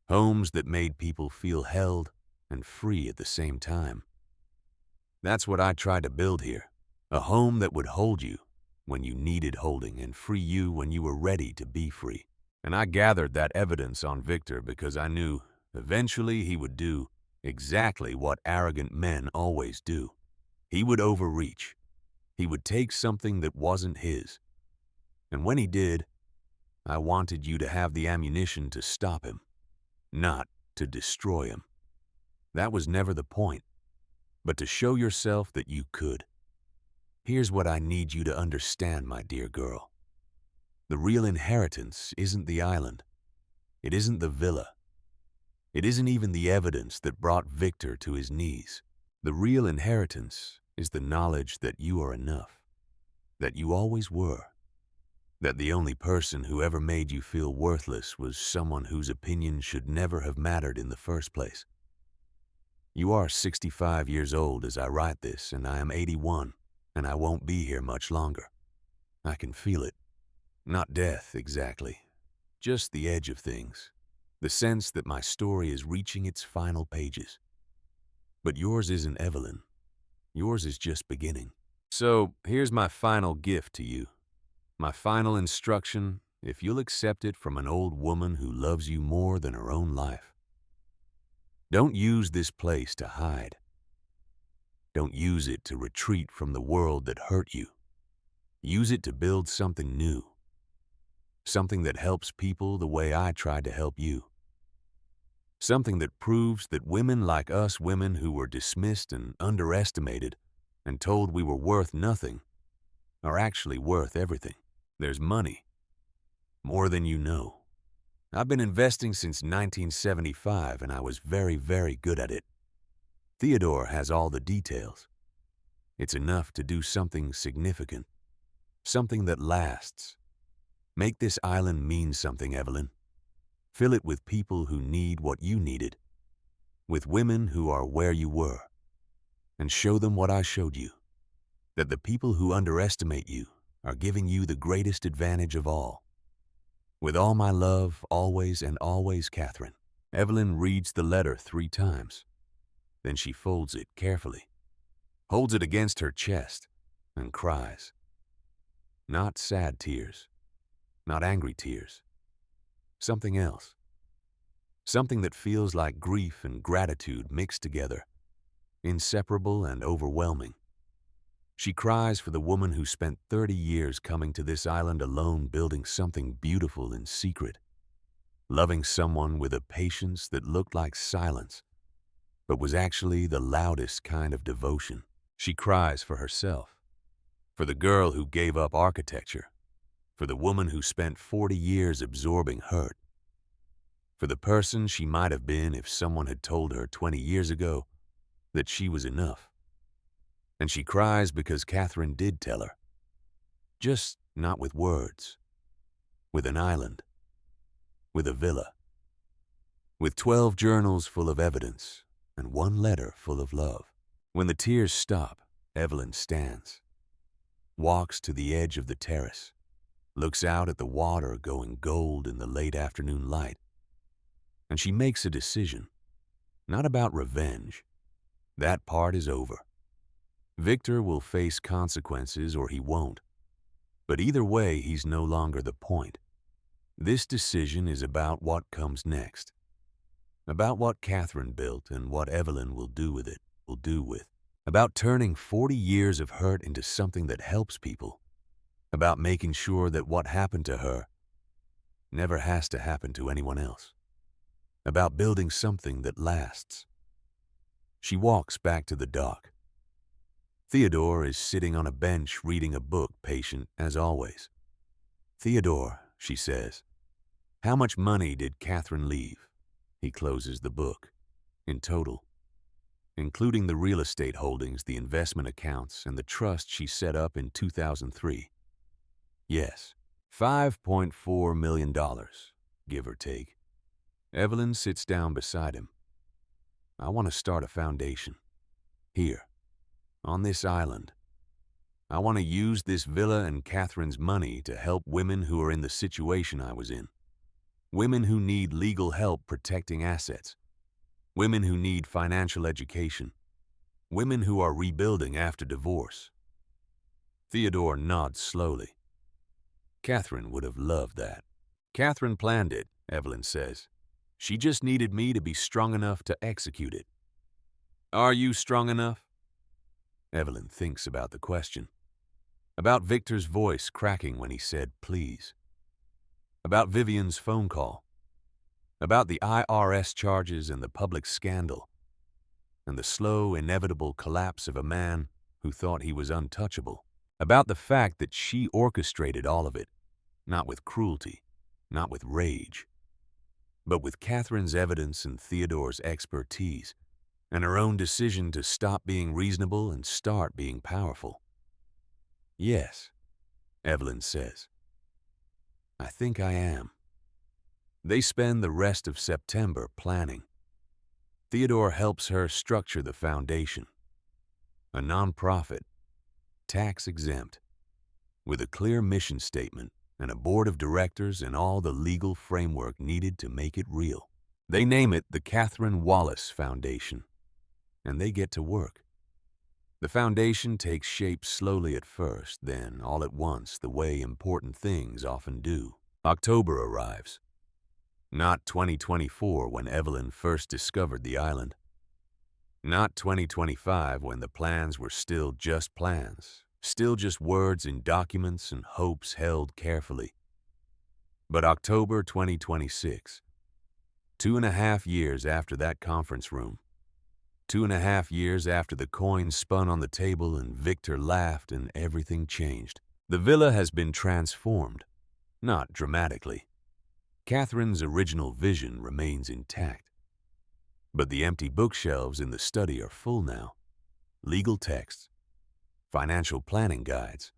Homes that made people feel held and free at the same time. That's what I tried to build here. A home that would hold you when you needed holding and free you when you were ready to be free. And I gathered that evidence on Victor because I knew eventually he would do exactly what arrogant men always do. He would overreach. He would take something that wasn't his. And when he did, I wanted you to have the ammunition to stop him, not to destroy him. That was never the point, but to show yourself that you could. Here's what I need you to understand, my dear girl. The real inheritance isn't the island. It isn't the villa. It isn't even the evidence that brought Victor to his knees. The real inheritance is the knowledge that you are enough, that you always were, that the only person who ever made you feel worthless was someone whose opinion should never have mattered in the first place. You are 65 years old as I write this, and I am 81, and I won't be here much longer. I can feel it. Not death, exactly. Just the edge of things. The sense that my story is reaching its final pages. But yours isn't, Evelyn. Yours is just beginning. So here's my final gift to you. My final instruction, if you'll accept it from an old woman who loves you more than her own life. Don't use this place to hide. Don't use it to retreat from the world that hurt you. Use it to build something new. Something that helps people the way I tried to help you. Something that proves that women like us women who were dismissed and underestimated and told we were worth nothing are actually worth everything. There's money. More than you know. I've been investing since 1975 and I was very, very good at it. Theodore has all the details. It's enough to do something significant. Something that lasts. Make this island mean something, Evelyn. Fill it with people who need what you needed. With women who are where you were. And show them what I showed you. That the people who underestimate you are giving you the greatest advantage of all. With all my love, always and always, Catherine. Evelyn reads the letter 3 times. Then she folds it carefully, holds it against her chest, and cries. Not sad tears, not angry tears. Something else. Something that feels like grief and gratitude mixed together, inseparable and overwhelming. She cries for the woman who spent 30 years coming to this island alone, building something beautiful in secret, loving someone with a patience that looked like silence, but was actually the loudest kind of devotion. She cries for herself, for the girl who gave up architecture, for the woman who spent 40 years absorbing hurt, for the person she might have been if someone had told her 20 years ago that she was enough. And she cries because Catherine did tell her, just not with words, with an island, with a villa, with 12 journals full of evidence and 1 letter full of love. When the tears stop, Evelyn stands, walks to the edge of the terrace, looks out at the water going gold in the late afternoon light, and she makes a decision, not about revenge. That part is over. Victor will face consequences or he won't. But either way, he's no longer the point. This decision is about what comes next. About what Catherine built and what Evelyn will do with it, About turning 40 years of hurt into something that helps people. About making sure that what happened to her never has to happen to anyone else. About building something that lasts. She walks back to the dock. Theodore is sitting on a bench reading a book, patient as always. Theodore, she says, how much money did Catherine leave? He closes the book. In total, including the real estate holdings, the investment accounts, and the trust she set up in 2003. Yes, $5.4 million, give or take. Evelyn sits down beside him. I want to start a foundation. Here, on this island. I want to use this villa and Catherine's money to help women who are in the situation I was in. Women who need legal help protecting assets. Women who need financial education. Women who are rebuilding after divorce. Theodore nods slowly. Catherine would have loved that. Catherine planned it, Evelyn says. She just needed me to be strong enough to execute it. Are you strong enough? Evelyn thinks about the question. About Victor's voice cracking when he said please. About Vivian's phone call. About the IRS charges and the public scandal. And the slow, inevitable collapse of a man who thought he was untouchable. About the fact that she orchestrated all of it, not with cruelty, not with rage, but with Catherine's evidence and Theodore's expertise, and her own decision to stop being reasonable and start being powerful. Yes, Evelyn says. I think I am. They spend the rest of September planning. Theodore helps her structure the foundation. A nonprofit, tax-exempt, with a clear mission statement and a board of directors and all the legal framework needed to make it real. They name it the Catherine Wallace Foundation, and they get to work. The foundation takes shape slowly at first, then all at once, the way important things often do. October arrives. Not 2024 when Evelyn first discovered the island. Not 2025 when the plans were still just plans, still just words in documents and hopes held carefully. But October 2026, 2.5 years after that conference room, 2.5 years after the coins spun on the table and Victor laughed and everything changed. The villa has been transformed, not dramatically. Catherine's original vision remains intact. But the empty bookshelves in the study are full now. Legal texts, financial planning guides,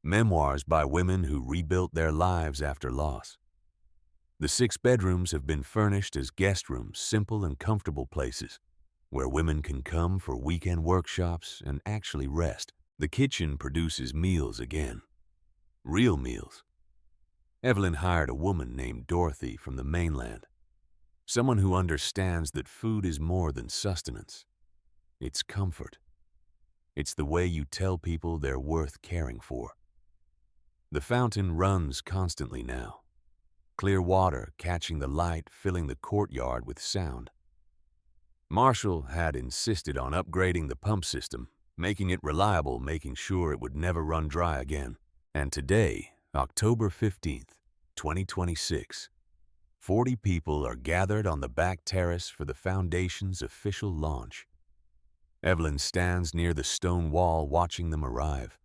memoirs by women who rebuilt their lives after loss. The 6 bedrooms have been furnished as guest rooms, simple and comfortable places where women can come for weekend workshops and actually rest. The kitchen produces meals again. Real meals. Evelyn hired a woman named Dorothy from the mainland. Someone who understands that food is more than sustenance. It's comfort. It's the way you tell people they're worth caring for. The fountain runs constantly now. Clear water catching the light, filling the courtyard with sound. Marshall had insisted on upgrading the pump system, making it reliable, making sure it would never run dry again. And today, October 15th, 2026, 40 people are gathered on the back terrace for the foundation's official launch. Evelyn stands near the stone wall watching them arrive.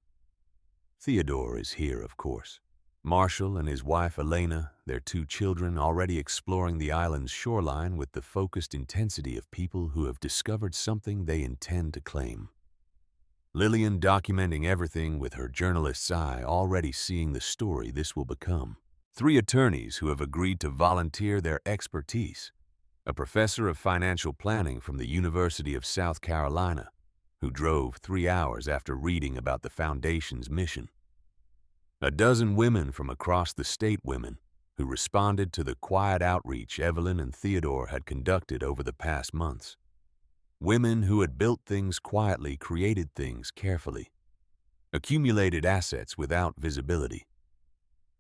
Theodore is here, of course. Marshall and his wife Elena, their 2 children, already exploring the island's shoreline with the focused intensity of people who have discovered something they intend to claim. Lillian documenting everything with her journalist's eye, already seeing the story this will become. 3 attorneys who have agreed to volunteer their expertise. A professor of financial planning from the University of South Carolina, who drove 3 hours after reading about the foundation's mission. A dozen women from across the state, women who responded to the quiet outreach Evelyn and Theodore had conducted over the past months. Women who had built things quietly, created things carefully, accumulated assets without visibility,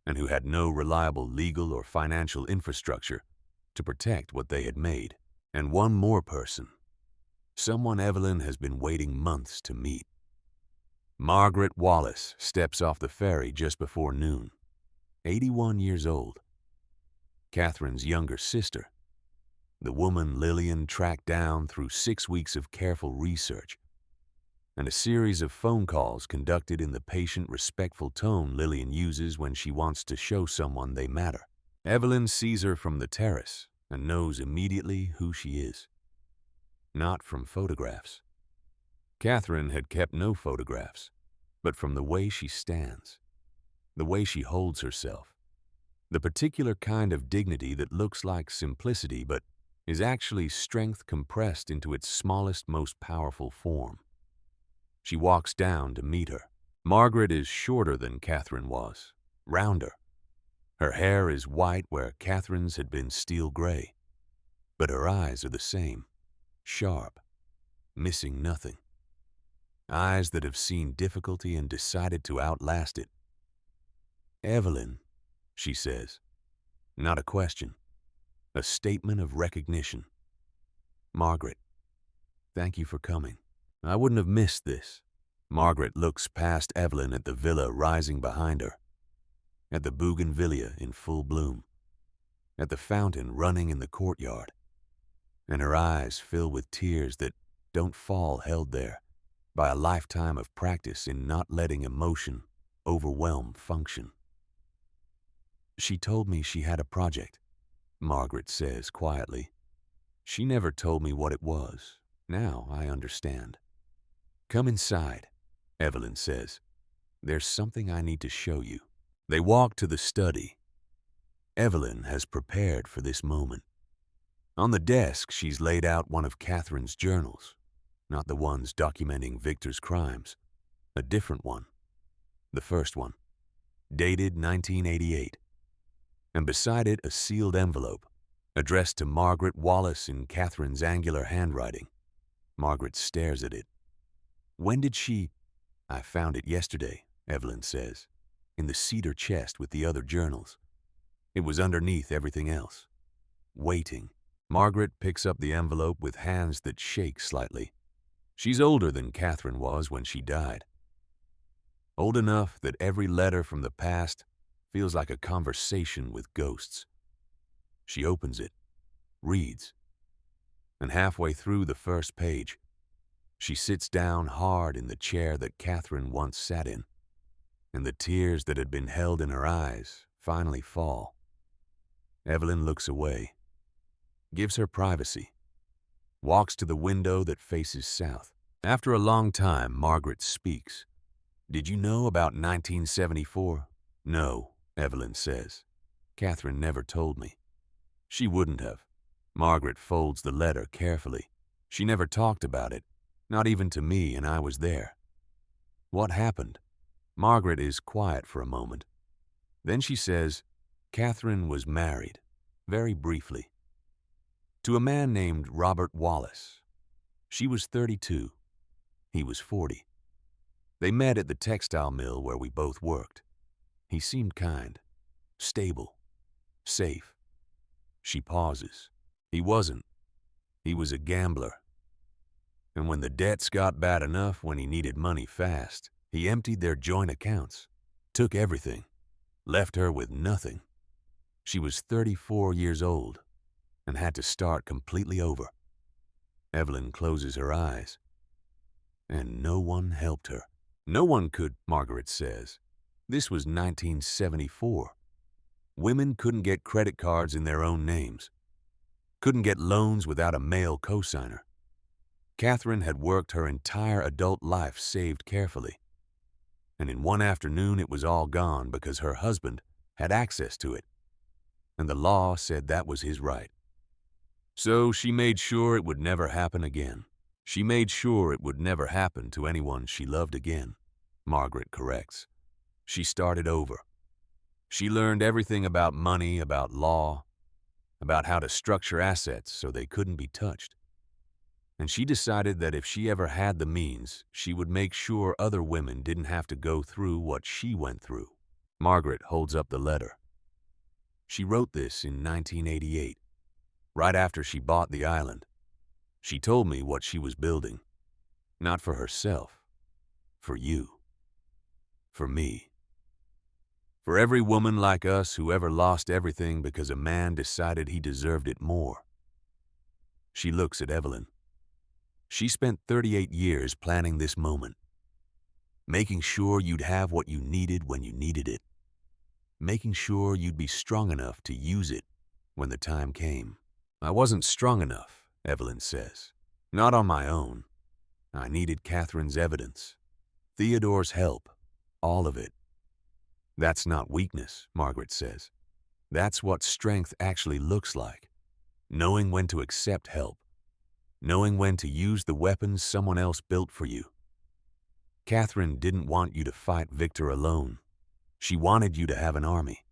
and who had no reliable legal or financial infrastructure to protect what they had made. And one more person, someone Evelyn has been waiting months to meet. Margaret Wallace steps off the ferry just before noon, 81 years old. Catherine's younger sister, the woman Lillian tracked down through 6 weeks of careful research and a series of phone calls conducted in the patient, respectful tone Lillian uses when she wants to show someone they matter. Evelyn sees her from the terrace and knows immediately who she is. Not from photographs. Catherine had kept no photographs, but from the way she stands. the way she holds herself, the particular kind of dignity that looks like simplicity but is actually strength compressed into its smallest, most powerful form. She walks down to meet her. Margaret is shorter than Catherine was, rounder. Her hair is white where Catherine's had been steel gray, but her eyes are the same, sharp, missing nothing. Eyes that have seen difficulty and decided to outlast it. "Evelyn," she says. Not a question, a statement of recognition. "Margaret, thank you for coming. I wouldn't have missed this." Margaret looks past Evelyn at the villa rising behind her, at the bougainvillea in full bloom, at the fountain running in the courtyard, and her eyes fill with tears that don't fall held there by a lifetime of practice in not letting emotion overwhelm function. "She told me she had a project," Margaret says quietly. "She never told me what it was. Now I understand." "Come inside," Evelyn says. "There's something I need to show you." They walk to the study. Evelyn has prepared for this moment. On the desk, she's laid out one of Catherine's journals, not the ones documenting Victor's crimes, a different one, the first one, dated 1988. And beside it, a sealed envelope, addressed to Margaret Wallace in Catherine's angular handwriting. Margaret stares at it. "When did she—" "I found it yesterday," Evelyn says, "in the cedar chest with the other journals. It was underneath everything else. Waiting." Margaret picks up the envelope with hands that shake slightly. She's older than Catherine was when she died. Old enough that every letter from the past feels like a conversation with ghosts. She opens it, reads, and halfway through the first page, she sits down hard in the chair that Catherine once sat in, and the tears that had been held in her eyes finally fall. Evelyn looks away, gives her privacy, walks to the window that faces south. After a long time, Margaret speaks. "Did you know about 1974? "No," Evelyn says. "Catherine never told me." "She wouldn't have." Margaret folds the letter carefully. "She never talked about it, not even to me, and I was there." "What happened?" Margaret is quiet for a moment. Then she says, "Catherine was married, very briefly, to a man named Robert Wallace. She was 32. He was 40. They met at the textile mill where we both worked. He seemed kind, stable, safe." She pauses. "He wasn't. He was a gambler. And when the debts got bad enough, when he needed money fast, he emptied their joint accounts, took everything, left her with nothing. She was 34 years old and had to start completely over." Evelyn closes her eyes. "And no one helped her." "No one could," Margaret says. "This was 1974. Women couldn't get credit cards in their own names, couldn't get loans without a male cosigner. Catherine had worked her entire adult life saved carefully, and in one afternoon it was all gone because her husband had access to it, and the law said that was his right. So she made sure it would never happen again. She made sure it would never happen to anyone she loved again," Margaret corrects. "She started over. She learned everything about money, about law, about how to structure assets so they couldn't be touched. And she decided that if she ever had the means, she would make sure other women didn't have to go through what she went through." Margaret holds up the letter. "She wrote this in 1988, right after she bought the island. She told me what she was building. Not for herself, for you, for me. For every woman like us who ever lost everything because a man decided he deserved it more." She looks at Evelyn. "She spent 38 years planning this moment, making sure you'd have what you needed when you needed it, making sure you'd be strong enough to use it when the time came." "I wasn't strong enough," Evelyn says. "Not on my own. I needed Catherine's evidence, Theodore's help, all of it. That's not weakness, Margaret says. That's what strength actually looks like. Knowing when to accept help. Knowing when to use the weapons someone else built for you. Catherine didn't want you to fight Victor alone. She wanted you to have an army.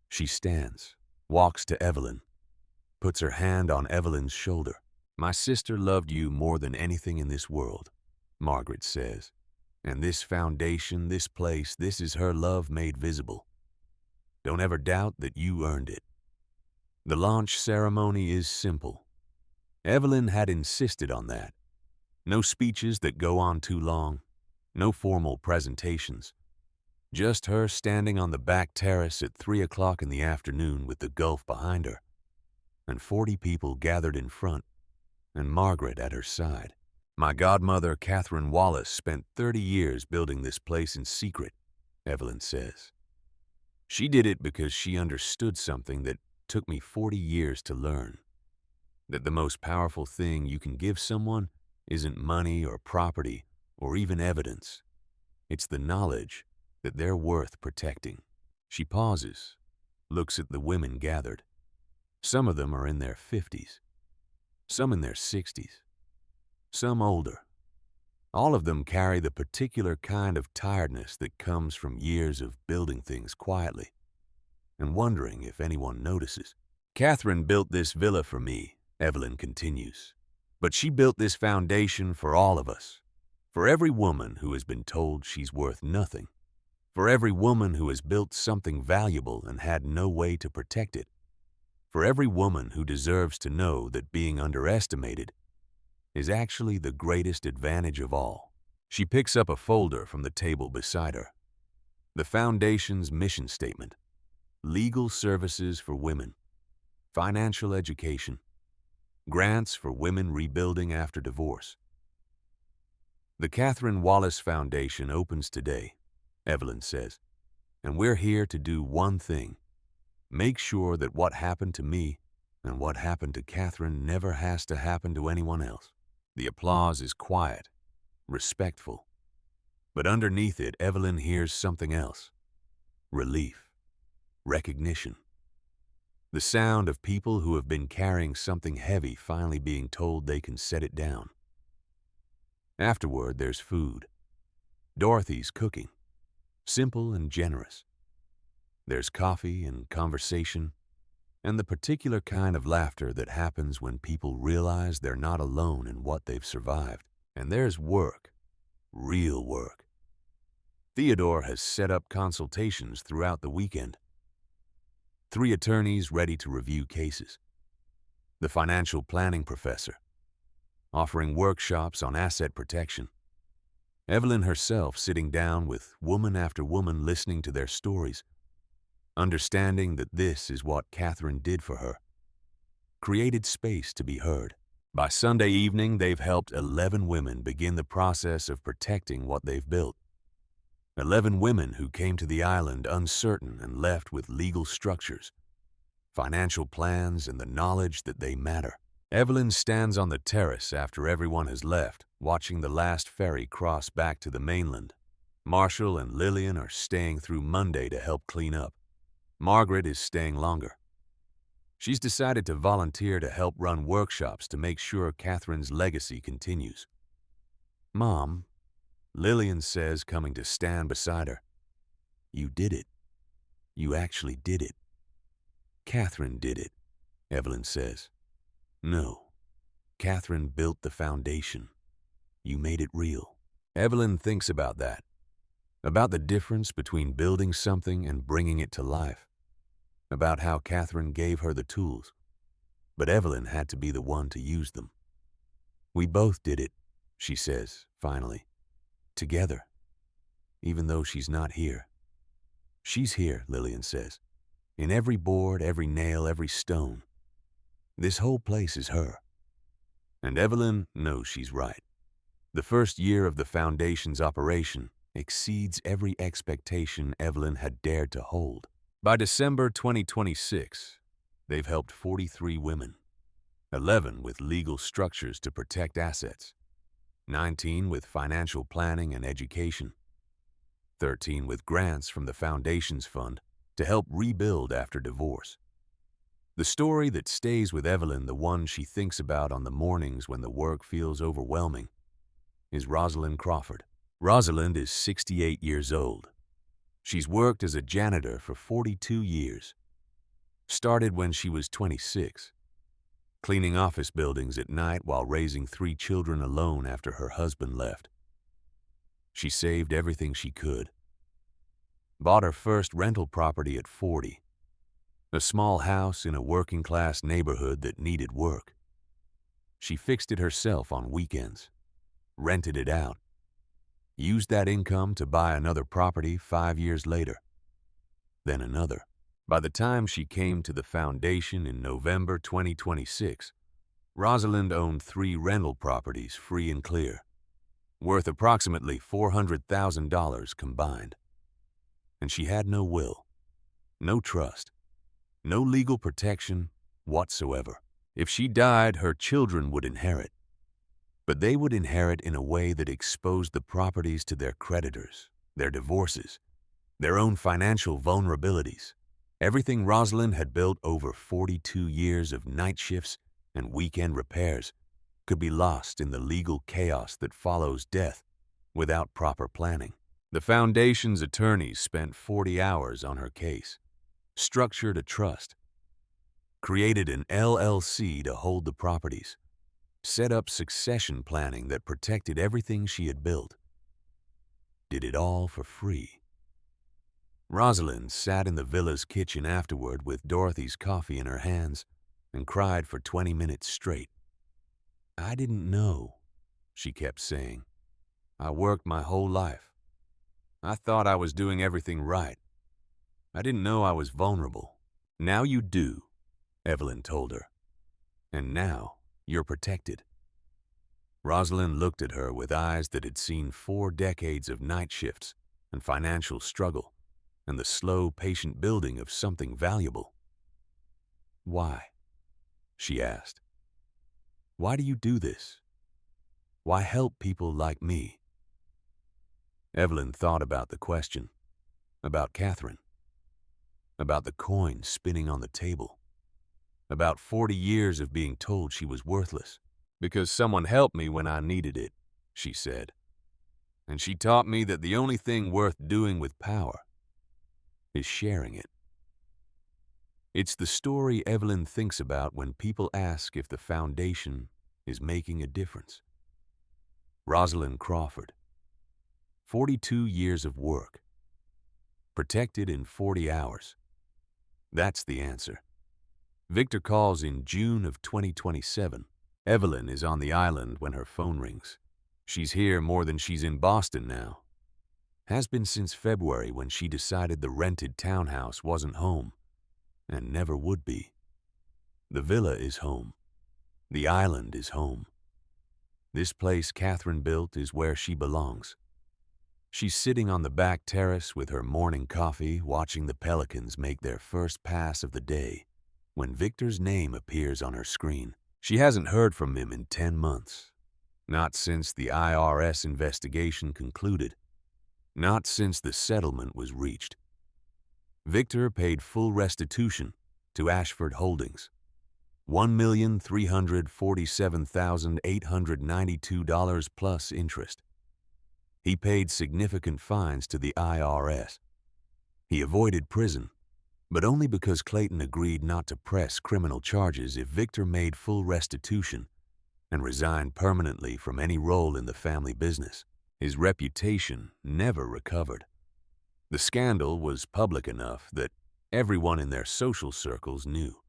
She stands, walks to Evelyn, puts her hand on Evelyn's shoulder. My sister loved you more than anything in this world, Margaret says. And this foundation, this place, this is her love made visible. Don't ever doubt that you earned it. The launch ceremony is simple. Evelyn had insisted on that. No speeches that go on too long, no formal presentations. Just her standing on the back terrace at 3 o'clock in the afternoon with the Gulf behind her, and 40 people gathered in front, and Margaret at her side. My godmother, Catherine Wallace, spent 30 years building this place in secret, Evelyn says. She did it because she understood something that took me 40 years to learn. That the most powerful thing you can give someone isn't money or property or even evidence. It's the knowledge that they're worth protecting. She pauses, looks at the women gathered. Some of them are in their 50s, some in their 60s, some older. All of them carry the particular kind of tiredness that comes from years of building things quietly and wondering if anyone notices. Catherine built this villa for me, Evelyn continues, but she built this foundation for all of us, for every woman who has been told she's worth nothing, for every woman who has built something valuable and had no way to protect it, for every woman who deserves to know that being underestimated is actually the greatest advantage of all. She picks up a folder from the table beside her. The Foundation's mission statement: legal services for women, financial education, grants for women rebuilding after divorce. The Catherine Wallace Foundation opens today, Evelyn says, and we're here to do one thing: make sure that what happened to me and what happened to Catherine never has to happen to anyone else. The applause is quiet, respectful. But underneath it, Evelyn hears something else: relief, recognition. The sound of people who have been carrying something heavy finally being told they can set it down. Afterward, there's food. Dorothy's cooking, simple and generous. There's coffee and conversation, and the particular kind of laughter that happens when people realize they're not alone in what they've survived. And there's work, real work. Theodore has set up consultations throughout the weekend. 3 attorneys ready to review cases. The financial planning professor, offering workshops on asset protection. Evelyn herself sitting down with woman after woman listening to their stories, understanding that this is what Catherine did for her, created space to be heard. By Sunday evening, they've helped 11 women begin the process of protecting what they've built. 11 women who came to the island uncertain and left with legal structures, financial plans, and the knowledge that they matter. Evelyn stands on the terrace after everyone has left, watching the last ferry cross back to the mainland. Marshall and Lillian are staying through Monday to help clean up. Margaret is staying longer. She's decided to volunteer to help run workshops to make sure Catherine's legacy continues. Mom, Lillian says, coming to stand beside her, you did it. You actually did it. Catherine did it, Evelyn says. No, Catherine built the foundation. You made it real. Evelyn thinks about that, about the difference between building something and bringing it to life, about how Catherine gave her the tools, but Evelyn had to be the one to use them. We both did it, she says, finally, together, even though she's not here. She's here, Lillian says, in every board, every nail, every stone. This whole place is her. And Evelyn knows she's right. The first year of the foundation's operation exceeds every expectation Evelyn had dared to hold. By December 2026, they've helped 43 women, 11 with legal structures to protect assets, 19 with financial planning and education, 13 with grants from the Foundation's fund to help rebuild after divorce. The story that stays with Evelyn, the one she thinks about on the mornings when the work feels overwhelming, is Rosalind Crawford. Rosalind is 68 years old. She's worked as a janitor for 42 years. Started when she was 26, cleaning office buildings at night while raising 3 children alone after her husband left. She saved everything she could. Bought her first rental property at 40, a small house in a working-class neighborhood that needed work. She fixed it herself on weekends, rented it out, used that income to buy another property 5 years later, then another. By the time she came to the Foundation in November 2026, Rosalind owned 3 rental properties free and clear, worth approximately $400,000 combined. And she had no will, no trust, no legal protection whatsoever. If she died, her children would inherit, but they would inherit in a way that exposed the properties to their creditors, their divorces, their own financial vulnerabilities. Everything Rosalind had built over 42 years of night shifts and weekend repairs could be lost in the legal chaos that follows death without proper planning. The Foundation's attorneys spent 40 hours on her case, structured a trust, created an LLC to hold the properties, set up succession planning that protected everything she had built. Did it all for free. Rosalind sat in the villa's kitchen afterward with Dorothy's coffee in her hands and cried for 20 minutes straight. "I didn't know," she kept saying. "I worked my whole life. I thought I was doing everything right. I didn't know I was vulnerable." "Now you do," Evelyn told her. "And now you're protected." Rosalind looked at her with eyes that had seen 4 decades of night shifts and financial struggle and the slow, patient building of something valuable. "Why?" she asked. "Why do you do this? Why help people like me?" Evelyn thought about the question, about Catherine, about the coin spinning on the table, about 40 years of being told she was worthless. "Because someone helped me when I needed it," she said. "And she taught me that the only thing worth doing with power is sharing it." It's the story Evelyn thinks about when people ask if the Foundation is making a difference. Rosalind Crawford, 42 years of work, protected in 40 hours. That's the answer. Victor calls in June of 2027. Evelyn is on the island when her phone rings. She's here more than she's in Boston now. Has been since February when she decided the rented townhouse wasn't home, and never would be. The villa is home. The island is home. This place Catherine built is where she belongs. She's sitting on the back terrace with her morning coffee, watching the pelicans make their first pass of the day, when Victor's name appears on her screen. She hasn't heard from him in 10 months. Not since the IRS investigation concluded. Not since the settlement was reached. Victor paid full restitution to Ashford Holdings, $1,347,892 plus interest. He paid significant fines to the IRS. He avoided prison, but only because Clayton agreed not to press criminal charges if Victor made full restitution and resigned permanently from any role in the family business. His reputation never recovered. The scandal was public enough that everyone in their social circles knew.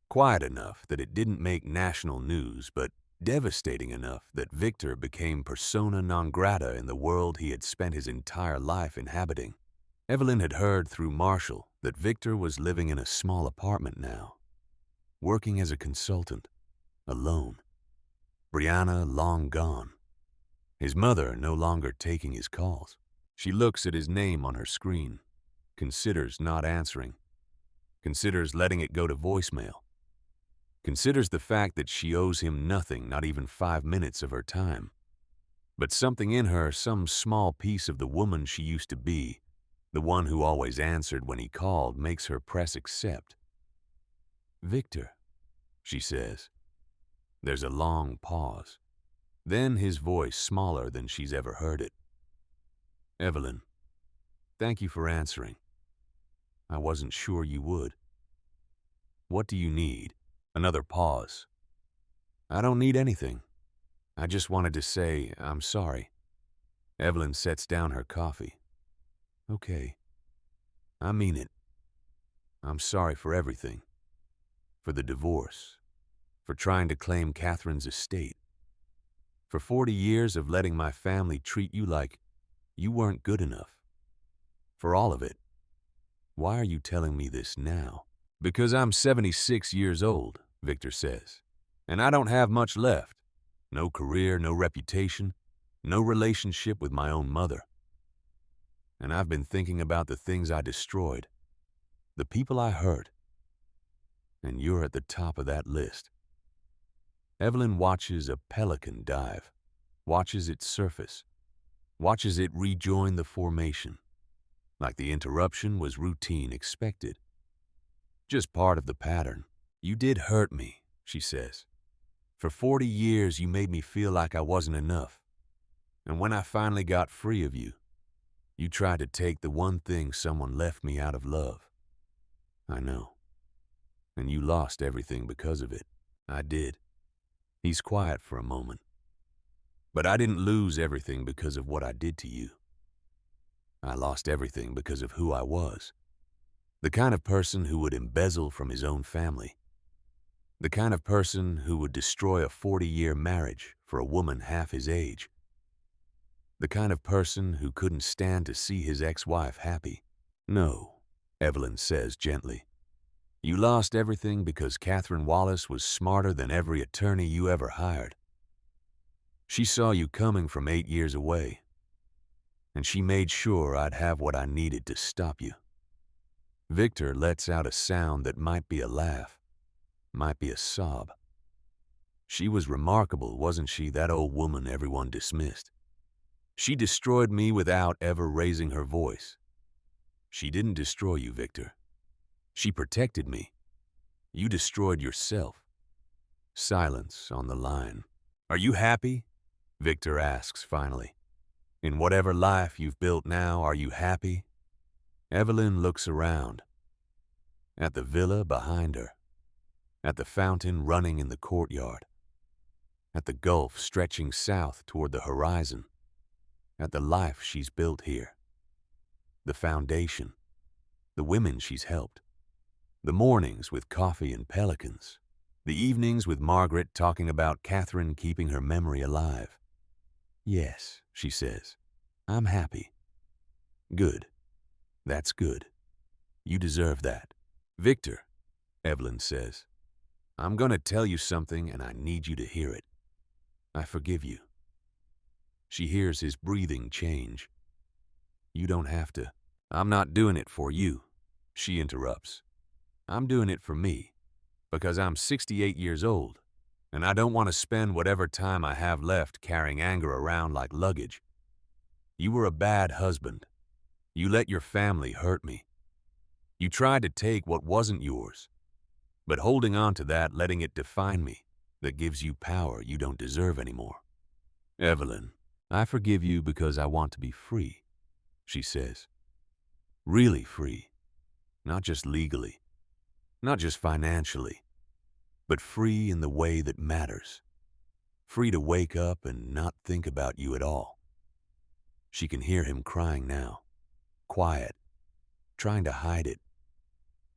Quiet enough that it didn't make national news, but devastating enough that Victor became persona non grata in the world he had spent his entire life inhabiting. Evelyn had heard through Marshall that Victor was living in a small apartment now, working as a consultant, alone. Brianna long gone. His mother no longer taking his calls. She looks at his name on her screen, considers not answering, considers letting it go to voicemail, considers the fact that she owes him nothing, not even 5 minutes of her time. But something in her, some small piece of the woman she used to be, the one who always answered when he called, makes her press accept. "Victor," she says. There's a long pause. Then his voice, smaller than she's ever heard it. "Evelyn, thank you for answering. I wasn't sure you would. What do you need?" Another pause. "I don't need anything. I just wanted to say I'm sorry." Evelyn sets down her coffee. "Okay. I mean it. I'm sorry for everything. For the divorce. For trying to claim Catherine's estate. For 40 years of letting my family treat you like you weren't good enough. For all of it. Why are you telling me this now?" "Because I'm 76 years old," Victor says. "And I don't have much left. No career, no reputation, no relationship with my own mother. And I've been thinking about the things I destroyed, the people I hurt. And you're at the top of that list." Evelyn watches a pelican dive, watches it surface, watches it rejoin the formation, like the interruption was routine, expected. Just part of the pattern. "You did hurt me," she says. "For 40 years you made me feel like I wasn't enough. And when I finally got free of you, you tried to take the one thing someone left me out of love. I know. And you lost everything because of it." "I did." He's quiet for a moment. "But I didn't lose everything because of what I did to you. I lost everything because of who I was. The kind of person who would embezzle from his own family. The kind of person who would destroy a 40-year marriage for a woman half his age. The kind of person who couldn't stand to see his ex-wife happy." "No," Evelyn says gently. "You lost everything because Catherine Wallace was smarter than every attorney you ever hired. She saw you coming from 8 years away, and she made sure I'd have what I needed to stop you." Victor lets out a sound that might be a laugh, might be a sob. "She was remarkable, wasn't she, that old woman everyone dismissed? She destroyed me without ever raising her voice. She didn't destroy you, Victor. She protected me. You destroyed yourself." Silence on the line. "Are you happy?" Victor asks finally. "In whatever life you've built now, are you happy?" Evelyn looks around. At the villa behind her. At the fountain running in the courtyard. At the gulf stretching south toward the horizon. At the life she's built here. The foundation. The women she's helped. The mornings with coffee and pelicans. The evenings with Margaret talking about Catherine keeping her memory alive. "Yes," she says. "I'm happy." "Good. That's good. You deserve that." "Victor," Evelyn says, "I'm going to tell you something and I need you to hear it. I forgive you." She hears his breathing change. "You don't have to." "I'm not doing it for you," she interrupts. "I'm doing it for me, because I'm 68 years old, and I don't want to spend whatever time I have left carrying anger around like luggage. You were a bad husband. You let your family hurt me. You tried to take what wasn't yours, but holding on to that, letting it define me, that gives you power you don't deserve anymore. Evelyn, I forgive you because I want to be free," she says. "Really free. Not just legally, not just financially, but free in the way that matters. Free to wake up and not think about you at all." She can hear him crying now, quiet, trying to hide it,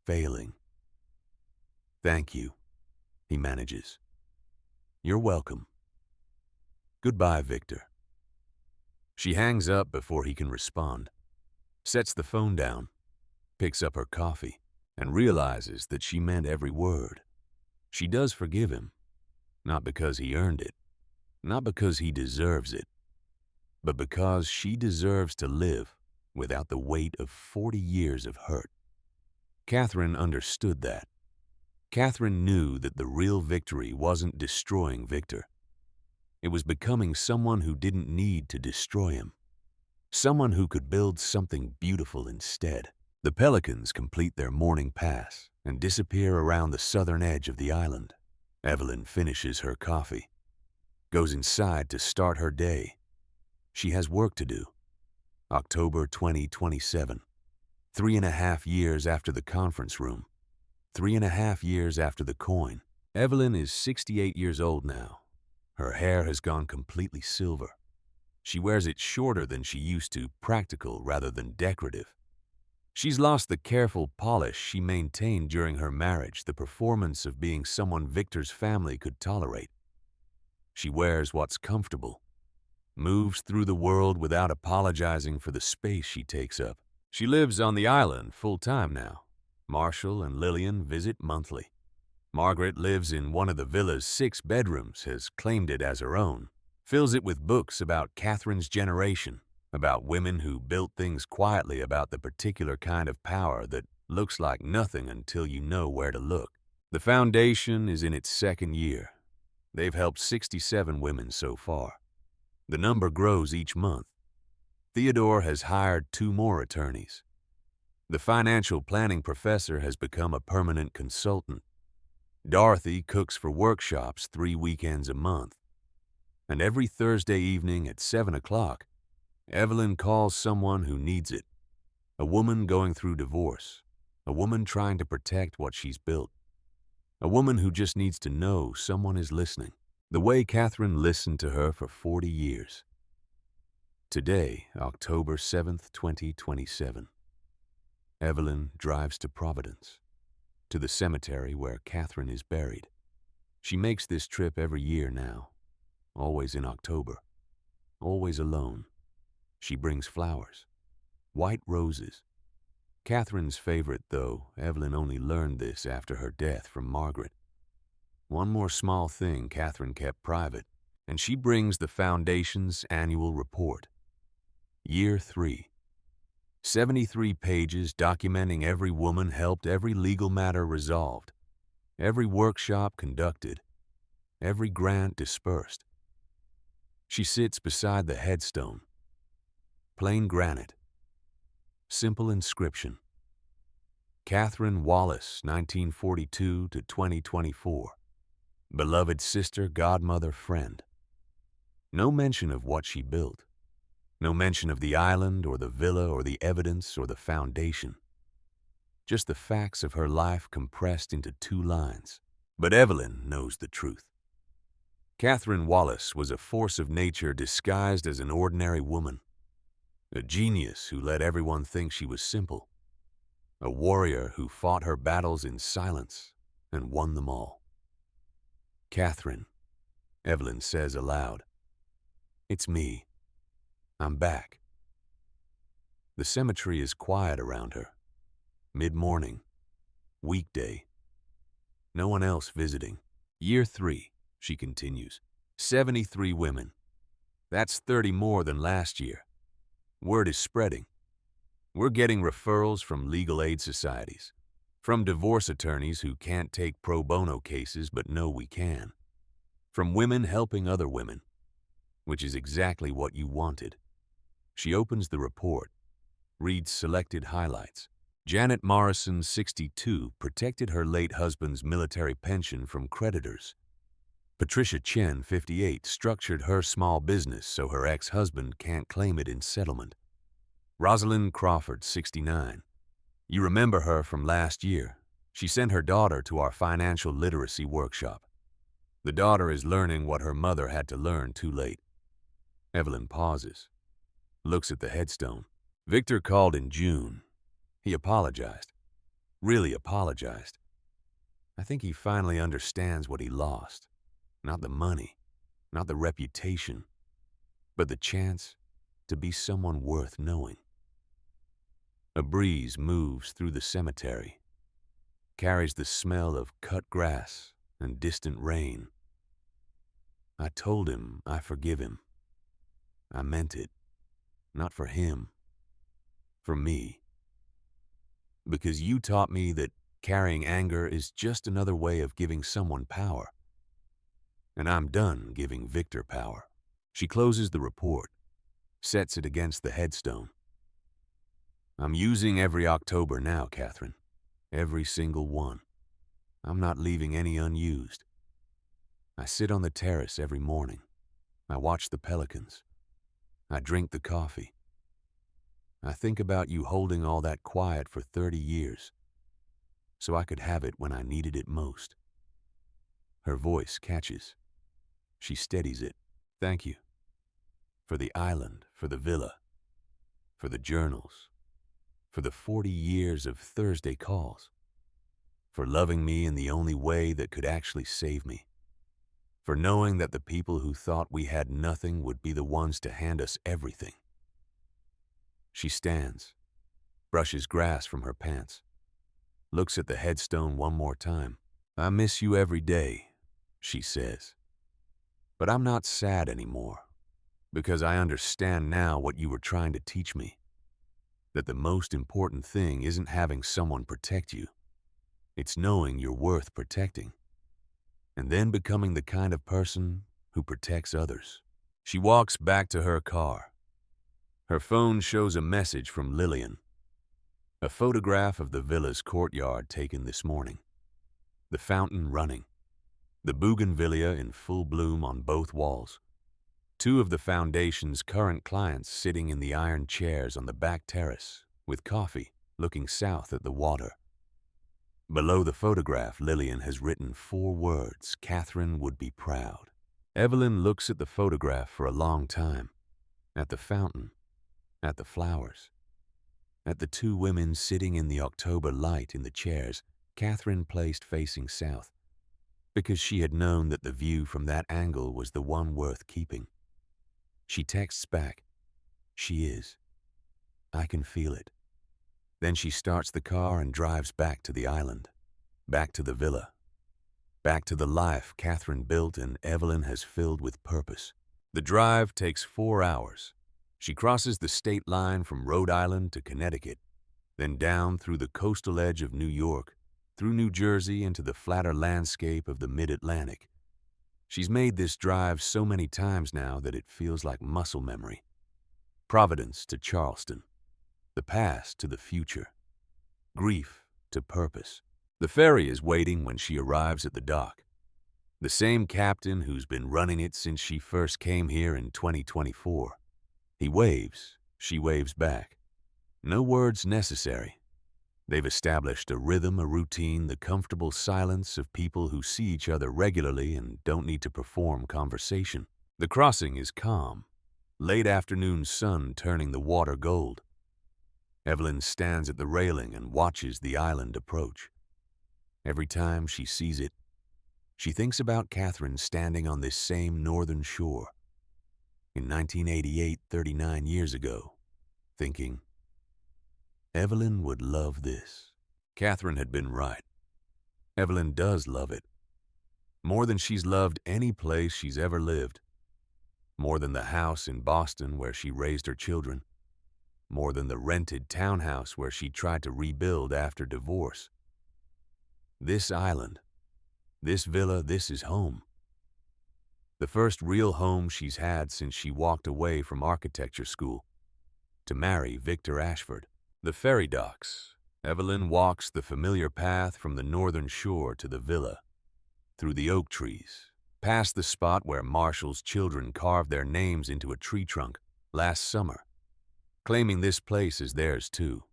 failing. "Thank you," he manages. "You're welcome. Goodbye, Victor." She hangs up before he can respond, sets the phone down, picks up her coffee, and realizes that she meant every word. She does forgive him, not because he earned it, not because he deserves it, but because she deserves to live without the weight of 40 years of hurt. Catherine understood that. Catherine knew that the real victory wasn't destroying Victor. It was becoming someone who didn't need to destroy him. Someone who could build something beautiful instead. The pelicans complete their morning pass and disappear around the southern edge of the island. Evelyn finishes her coffee, goes inside to start her day. She has work to do. October 2027. 3.5 years after the conference room. 3.5 years after the coin. Evelyn is 68 years old now. Her hair has gone completely silver. She wears it shorter than she used to, practical rather than decorative. She's lost the careful polish she maintained during her marriage, the performance of being someone Victor's family could tolerate. She wears what's comfortable, moves through the world without apologizing for the space she takes up. She lives on the island full-time now. Marshall and Lillian visit monthly. Margaret lives in one of the villa's 6 bedrooms, has claimed it as her own, fills it with books about Catherine's generation, about women who built things quietly, about the particular kind of power that looks like nothing until you know where to look. The foundation is in its 2nd year. They've helped 67 women so far. The number grows each month. Theodore has hired 2 more attorneys. The financial planning professor has become a permanent consultant. Dorothy cooks for workshops 3 weekends a month. And every Thursday evening at 7 o'clock, Evelyn calls someone who needs it. A woman going through divorce. A woman trying to protect what she's built. A woman who just needs to know someone is listening. The way Catherine listened to her for 40 years. Today, October 7th, 2027. Evelyn drives to Providence, to the cemetery where Catherine is buried. She makes this trip every year now, always in October, always alone. She brings flowers, white roses. Catherine's favorite, though. Evelyn only learned this after her death from Margaret. One more small thing Catherine kept private, and she brings the Foundation's annual report. Year 3. 73 pages documenting every woman helped, every legal matter resolved, every workshop conducted, every grant dispersed. She sits beside the headstone. Plain granite. Simple inscription. Catherine Wallace, 1942 to 2024. Beloved sister, godmother, friend. No mention of what she built. No mention of the island or the villa or the evidence or the foundation. Just the facts of her life compressed into 2 lines. But Evelyn knows the truth. Catherine Wallace was a force of nature disguised as an ordinary woman. A genius who let everyone think she was simple. A warrior who fought her battles in silence and won them all. Catherine, Evelyn says aloud. It's me. I'm back. The cemetery is quiet around her. Mid-morning. Weekday. No one else visiting. Year 3, she continues. 73 women. That's 30 more than last year. Word is spreading. We're getting referrals from legal aid societies, from divorce attorneys who can't take pro bono cases but know we can, from women helping other women, which is exactly what you wanted. She opens the report, reads selected highlights. Janet Morrison, 62, protected her late husband's military pension from creditors. Patricia Chen, 58, structured her small business so her ex-husband can't claim it in settlement. Rosalind Crawford, 69. You remember her from last year. She sent her daughter to our financial literacy workshop. The daughter is learning what her mother had to learn too late. Evelyn pauses, looks at the headstone. Victor called in June. He apologized. Really apologized. I think he finally understands what he lost. Not the money, not the reputation, but the chance to be someone worth knowing. A breeze moves through the cemetery, carries the smell of cut grass and distant rain. I told him I forgive him. I meant it, not for him, for me. Because you taught me that carrying anger is just another way of giving someone power. and I'm done giving Victor power. She closes the report, sets it against the headstone. I'm using every October now, Catherine. Every single one. I'm not leaving any unused. I sit on the terrace every morning. I watch the pelicans. I drink the coffee. I think about you holding all that quiet for 30 years, so I could have it when I needed it most. Her voice catches. She steadies it. Thank you. For the island, for the villa, for the journals, for the 40 years of Thursday calls, for loving me in the only way that could actually save me, for knowing that the people who thought we had nothing would be the ones to hand us everything. She stands, brushes grass from her pants, looks at the headstone one more time. I miss you every day, she says. But I'm not sad anymore, because I understand now what you were trying to teach me. That the most important thing isn't having someone protect you. It's knowing you're worth protecting. And then becoming the kind of person who protects others. She walks back to her car. Her phone shows a message from Lillian. A photograph of the villa's courtyard taken this morning. The fountain running. The bougainvillea in full bloom on both walls. Two of the foundation's current clients sitting in the iron chairs on the back terrace with coffee, looking south at the water. Below the photograph, Lillian has written 4 words, Catherine would be proud. Evelyn looks at the photograph for a long time, at the fountain, at the flowers, at the 2 women sitting in the October light in the chairs, Catherine placed facing south, because she had known that the view from that angle was the one worth keeping. She texts back, she is. I can feel it. Then she starts the car and drives back to the island, back to the villa, back to the life Catherine built and Evelyn has filled with purpose. The drive takes 4 hours. She crosses the state line from Rhode Island to Connecticut, then down through the coastal edge of New York, through New Jersey into the flatter landscape of the mid-Atlantic. She's made this drive so many times now that it feels like muscle memory. Providence to Charleston. The past to the future. Grief to purpose. The ferry is waiting when she arrives at the dock. The same captain who's been running it since she first came here in 2024. He waves, she waves back. No words necessary. They've established a rhythm, a routine, the comfortable silence of people who see each other regularly and don't need to perform conversation. The crossing is calm, late afternoon sun turning the water gold. Evelyn stands at the railing and watches the island approach. Every time she sees it, she thinks about Catherine standing on this same northern shore in 1988, 39 years ago, thinking, Evelyn would love this. Catherine had been right. Evelyn does love it. More than she's loved any place she's ever lived. More than the house in Boston where she raised her children. More than the rented townhouse where she tried to rebuild after divorce. This island, this villa, this is home. The first real home she's had since she walked away from architecture school to marry Victor Ashford. The ferry docks. Evelyn walks the familiar path from the northern shore to the villa, through the oak trees, past the spot where Marshall's children carved their names into a tree trunk last summer, claiming this place is theirs too,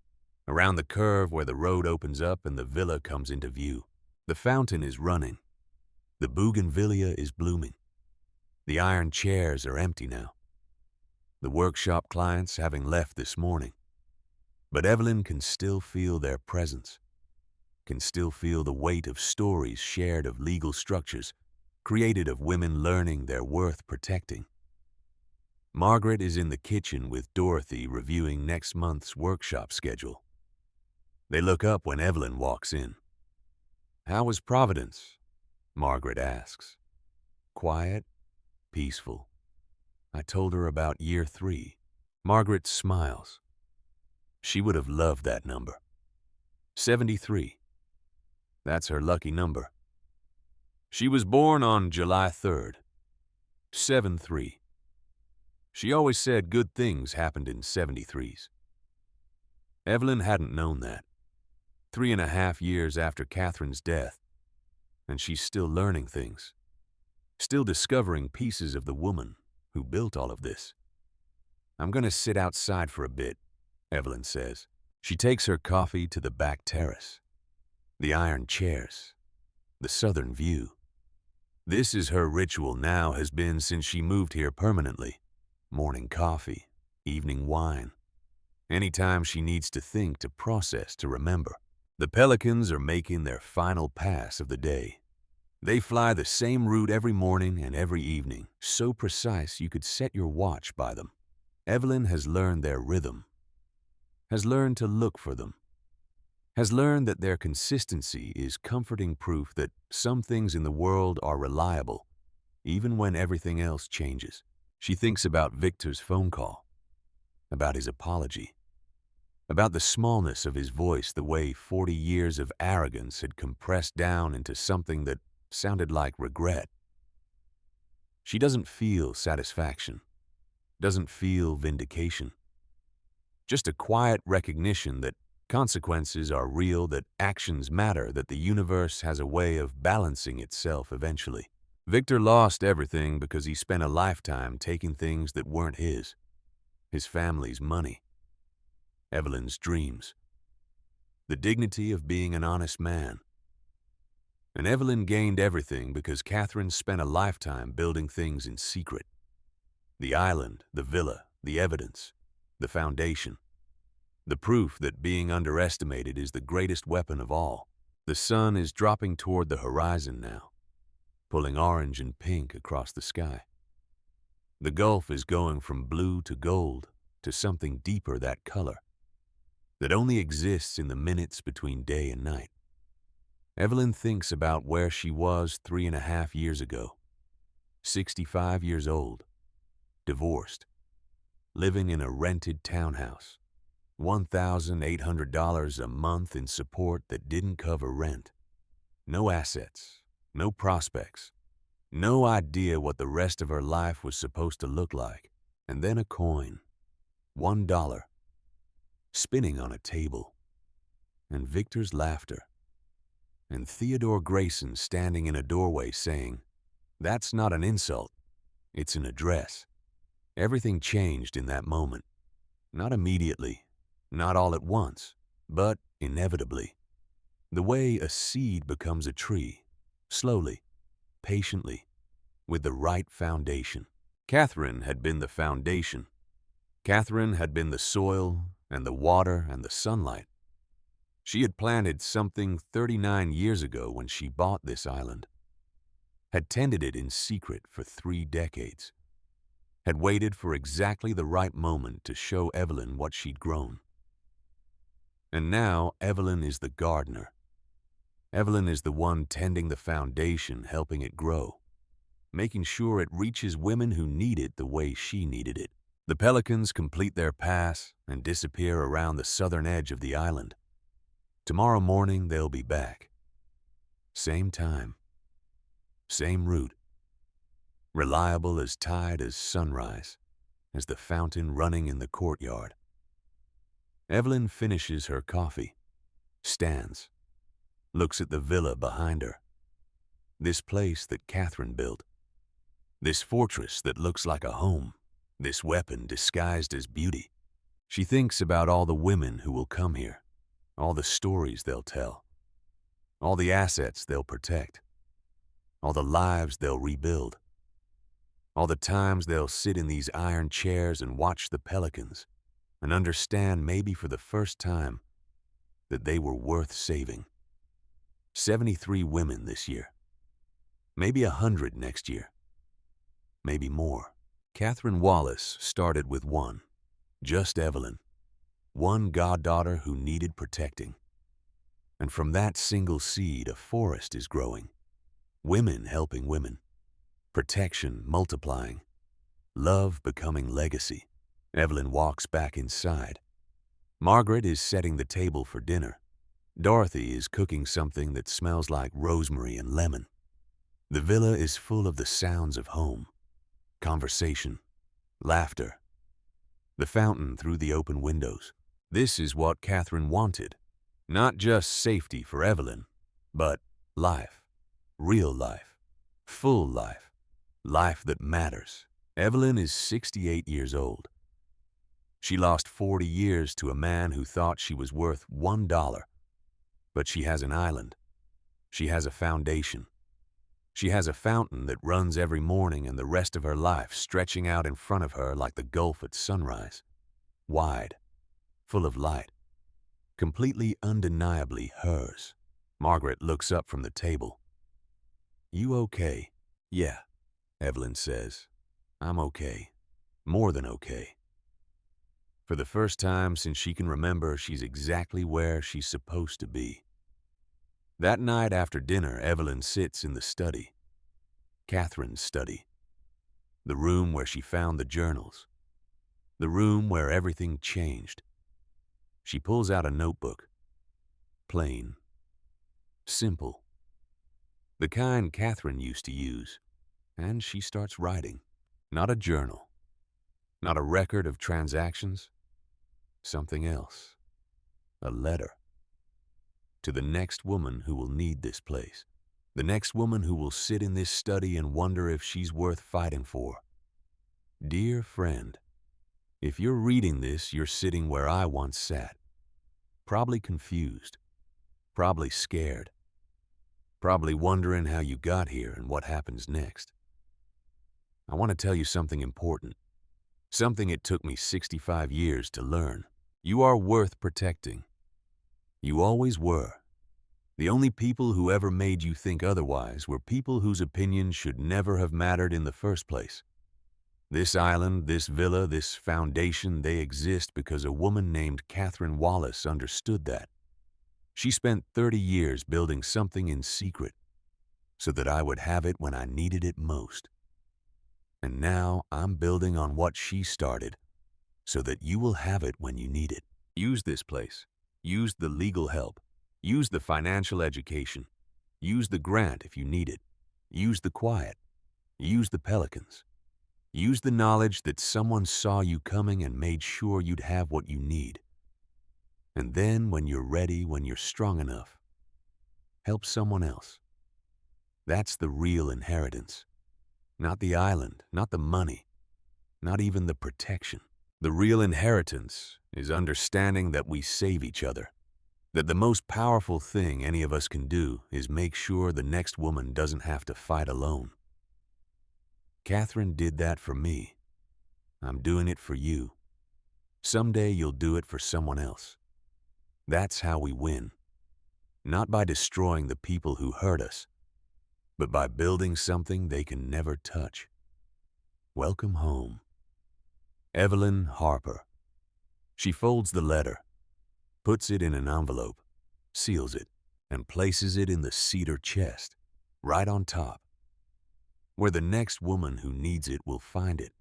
around the curve where the road opens up and the villa comes into view. The fountain is running. The bougainvillea is blooming. The iron chairs are empty now. The workshop clients having left this morning. But Evelyn can still feel their presence, can still feel the weight of stories shared of legal structures, created of women learning their worth protecting. Margaret is in the kitchen with Dorothy reviewing next month's workshop schedule. They look up when Evelyn walks in. How was Providence? Margaret asks. Quiet, peaceful. I told her about year 3. Margaret smiles. She would have loved that number. 73. That's her lucky number. She was born on July 3rd, 7-3. She always said good things happened in 73s. Evelyn hadn't known that. 3.5 years after Catherine's death, and she's still learning things, still discovering pieces of the woman who built all of this. "I'm going to sit outside for a bit," Evelyn says. She takes her coffee to the back terrace, the iron chairs, the southern view. This is her ritual now, has been since she moved here permanently. Morning coffee, evening wine. Anytime she needs to think, to process, to remember. The pelicans are making their final pass of the day. They fly the same route every morning and every evening, so precise you could set your watch by them. Evelyn has learned their rhythm, has learned to look for them, has learned that their consistency is comforting proof that some things in the world are reliable, even when everything else changes. She thinks about Victor's phone call, about his apology, about the smallness of his voice, the way 40 years of arrogance had compressed down into something that sounded like regret. She doesn't feel satisfaction, doesn't feel vindication. Just a quiet recognition that consequences are real, that actions matter, that the universe has a way of balancing itself eventually. Victor lost everything because he spent a lifetime taking things that weren't his family's money, Evelyn's dreams, the dignity of being an honest man. And Evelyn gained everything because Catherine spent a lifetime building things in secret. The island, the villa, the evidence, the foundation. The proof that being underestimated is the greatest weapon of all. The sun is dropping toward the horizon now, pulling orange and pink across the sky. The gulf is going from blue to gold to something deeper, that color that only exists in the minutes between day and night. Evelyn thinks about where she was 3.5 years ago, 65 years old, divorced, living in a rented townhouse, $1,800 a month in support that didn't cover rent, no assets, no prospects, no idea what the rest of her life was supposed to look like. And then a coin, $1, spinning on a table, and Victor's laughter, and Theodore Grayson standing in a doorway saying, "That's not an insult, it's an address." Everything changed in that moment. Not immediately, not all at once, but inevitably. The way a seed becomes a tree, slowly, patiently, with the right foundation. Catherine had been the foundation. Catherine had been the soil and the water and the sunlight. She had planted something 39 years ago when she bought this island, had tended it in secret for 3 decades, had waited for exactly the right moment to show Evelyn what she'd grown. And now Evelyn is the gardener. Evelyn is the one tending the foundation, helping it grow, making sure it reaches women who need it the way she needed it. The pelicans complete their pass and disappear around the southern edge of the island. Tomorrow morning they'll be back. Same time, same route. Reliable as tide as sunrise, as the fountain running in the courtyard. Evelyn finishes her coffee, stands, looks at the villa behind her. This place that Catherine built. This fortress that looks like a home. This weapon disguised as beauty. She thinks about all the women who will come here, all the stories they'll tell, all the assets they'll protect, all the lives they'll rebuild, all the times they'll sit in these iron chairs and watch the pelicans and understand, maybe for the first time, that they were worth saving. 73 women this year. Maybe 100 next year. Maybe more. Catherine Wallace started with one, just Evelyn, one goddaughter who needed protecting. And from that single seed, a forest is growing. Women helping women. Protection multiplying. Love becoming legacy. Evelyn walks back inside. Margaret is setting the table for dinner. Dorothy is cooking something that smells like rosemary and lemon. The villa is full of the sounds of home, conversation, laughter, the fountain through the open windows. This is what Catherine wanted. Not just safety for Evelyn, but life, real life, full life, life that matters. Evelyn is 68 years old. She lost 40 years to a man who thought she was worth $1. But she has an island. She has a foundation. She has a fountain that runs every morning and the rest of her life stretching out in front of her like the Gulf at sunrise. Wide, full of light, completely undeniably hers. Margaret looks up from the table. "You okay?" "Yeah," Evelyn says. "I'm okay. More than okay." For the first time since she can remember, she's exactly where she's supposed to be. That night after dinner, Evelyn sits in the study. Catherine's study. The room where she found the journals. The room where everything changed. She pulls out a notebook. Plain. Simple. The kind Catherine used to use. And she starts writing. Not a journal. Not a record of transactions. Something else. A letter. To the next woman who will need this place. The next woman who will sit in this study and wonder if she's worth fighting for. Dear friend, if you're reading this, you're sitting where I once sat. Probably confused. Probably scared. Probably wondering how you got here and what happens next. I want to tell you something important. Something it took me 65 years to learn. You are worth protecting. You always were. The only people who ever made you think otherwise were people whose opinions should never have mattered in the first place. This island, this villa, this foundation, they exist because a woman named Catherine Wallace understood that. She spent 30 years building something in secret so that I would have it when I needed it most. And now I'm building on what she started so that you will have it when you need it. Use this place. Use the legal help. Use the financial education. Use the grant if you need it. Use the quiet. Use the pelicans. Use the knowledge that someone saw you coming and made sure you'd have what you need. And then when you're ready, when you're strong enough, help someone else. That's the real inheritance. Not the island, not the money, not even the protection. The real inheritance is understanding that we save each other. That the most powerful thing any of us can do is make sure the next woman doesn't have to fight alone. Catherine did that for me. I'm doing it for you. Someday you'll do it for someone else. That's how we win. Not by destroying the people who hurt us, but by building something they can never touch. Welcome home. Evelyn Harper. She folds the letter, puts it in an envelope, seals it, and places it in the cedar chest, right on top, where the next woman who needs it will find it.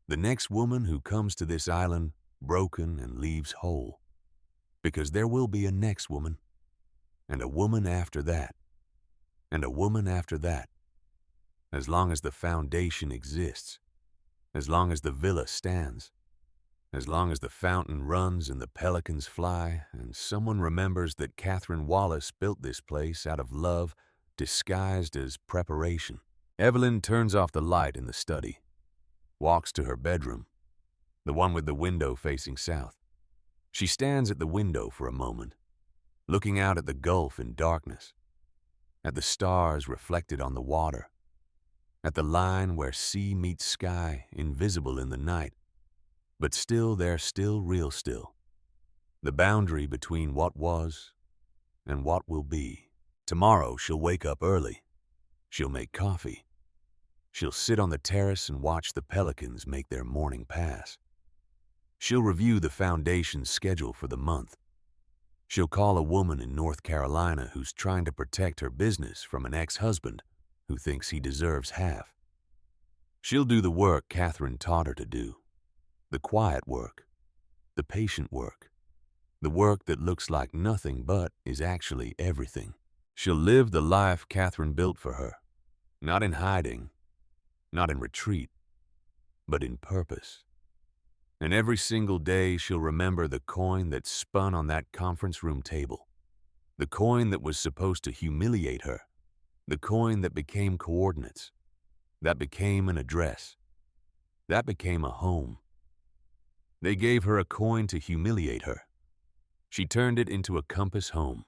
The next woman who comes to this island broken and leaves whole. Because there will be a next woman, and a woman after that, and a woman after that. As long as the foundation exists, as long as the villa stands, as long as the fountain runs and the pelicans fly, and someone remembers that Catherine Wallace built this place out of love disguised as preparation. Evelyn turns off the light in the study, walks to her bedroom, the one with the window facing south. She stands at the window for a moment, looking out at the Gulf in darkness, at the stars reflected on the water, at the line where sea meets sky, invisible in the night, but still there, still real still, the boundary between what was and what will be. Tomorrow she'll wake up early. She'll make coffee. She'll sit on the terrace and watch the pelicans make their morning pass. She'll review the foundation's schedule for the month. She'll call a woman in North Carolina who's trying to protect her business from an ex-husband who thinks he deserves half. She'll do the work Catherine taught her to do. The quiet work. The patient work. The work that looks like nothing but is actually everything. She'll live the life Catherine built for her. Not in hiding, not in retreat, but in purpose. And every single day she'll remember the coin that spun on that conference room table. The coin that was supposed to humiliate her. The coin that became coordinates. That became an address. That became a home. They gave her a coin to humiliate her. She turned it into a compass home.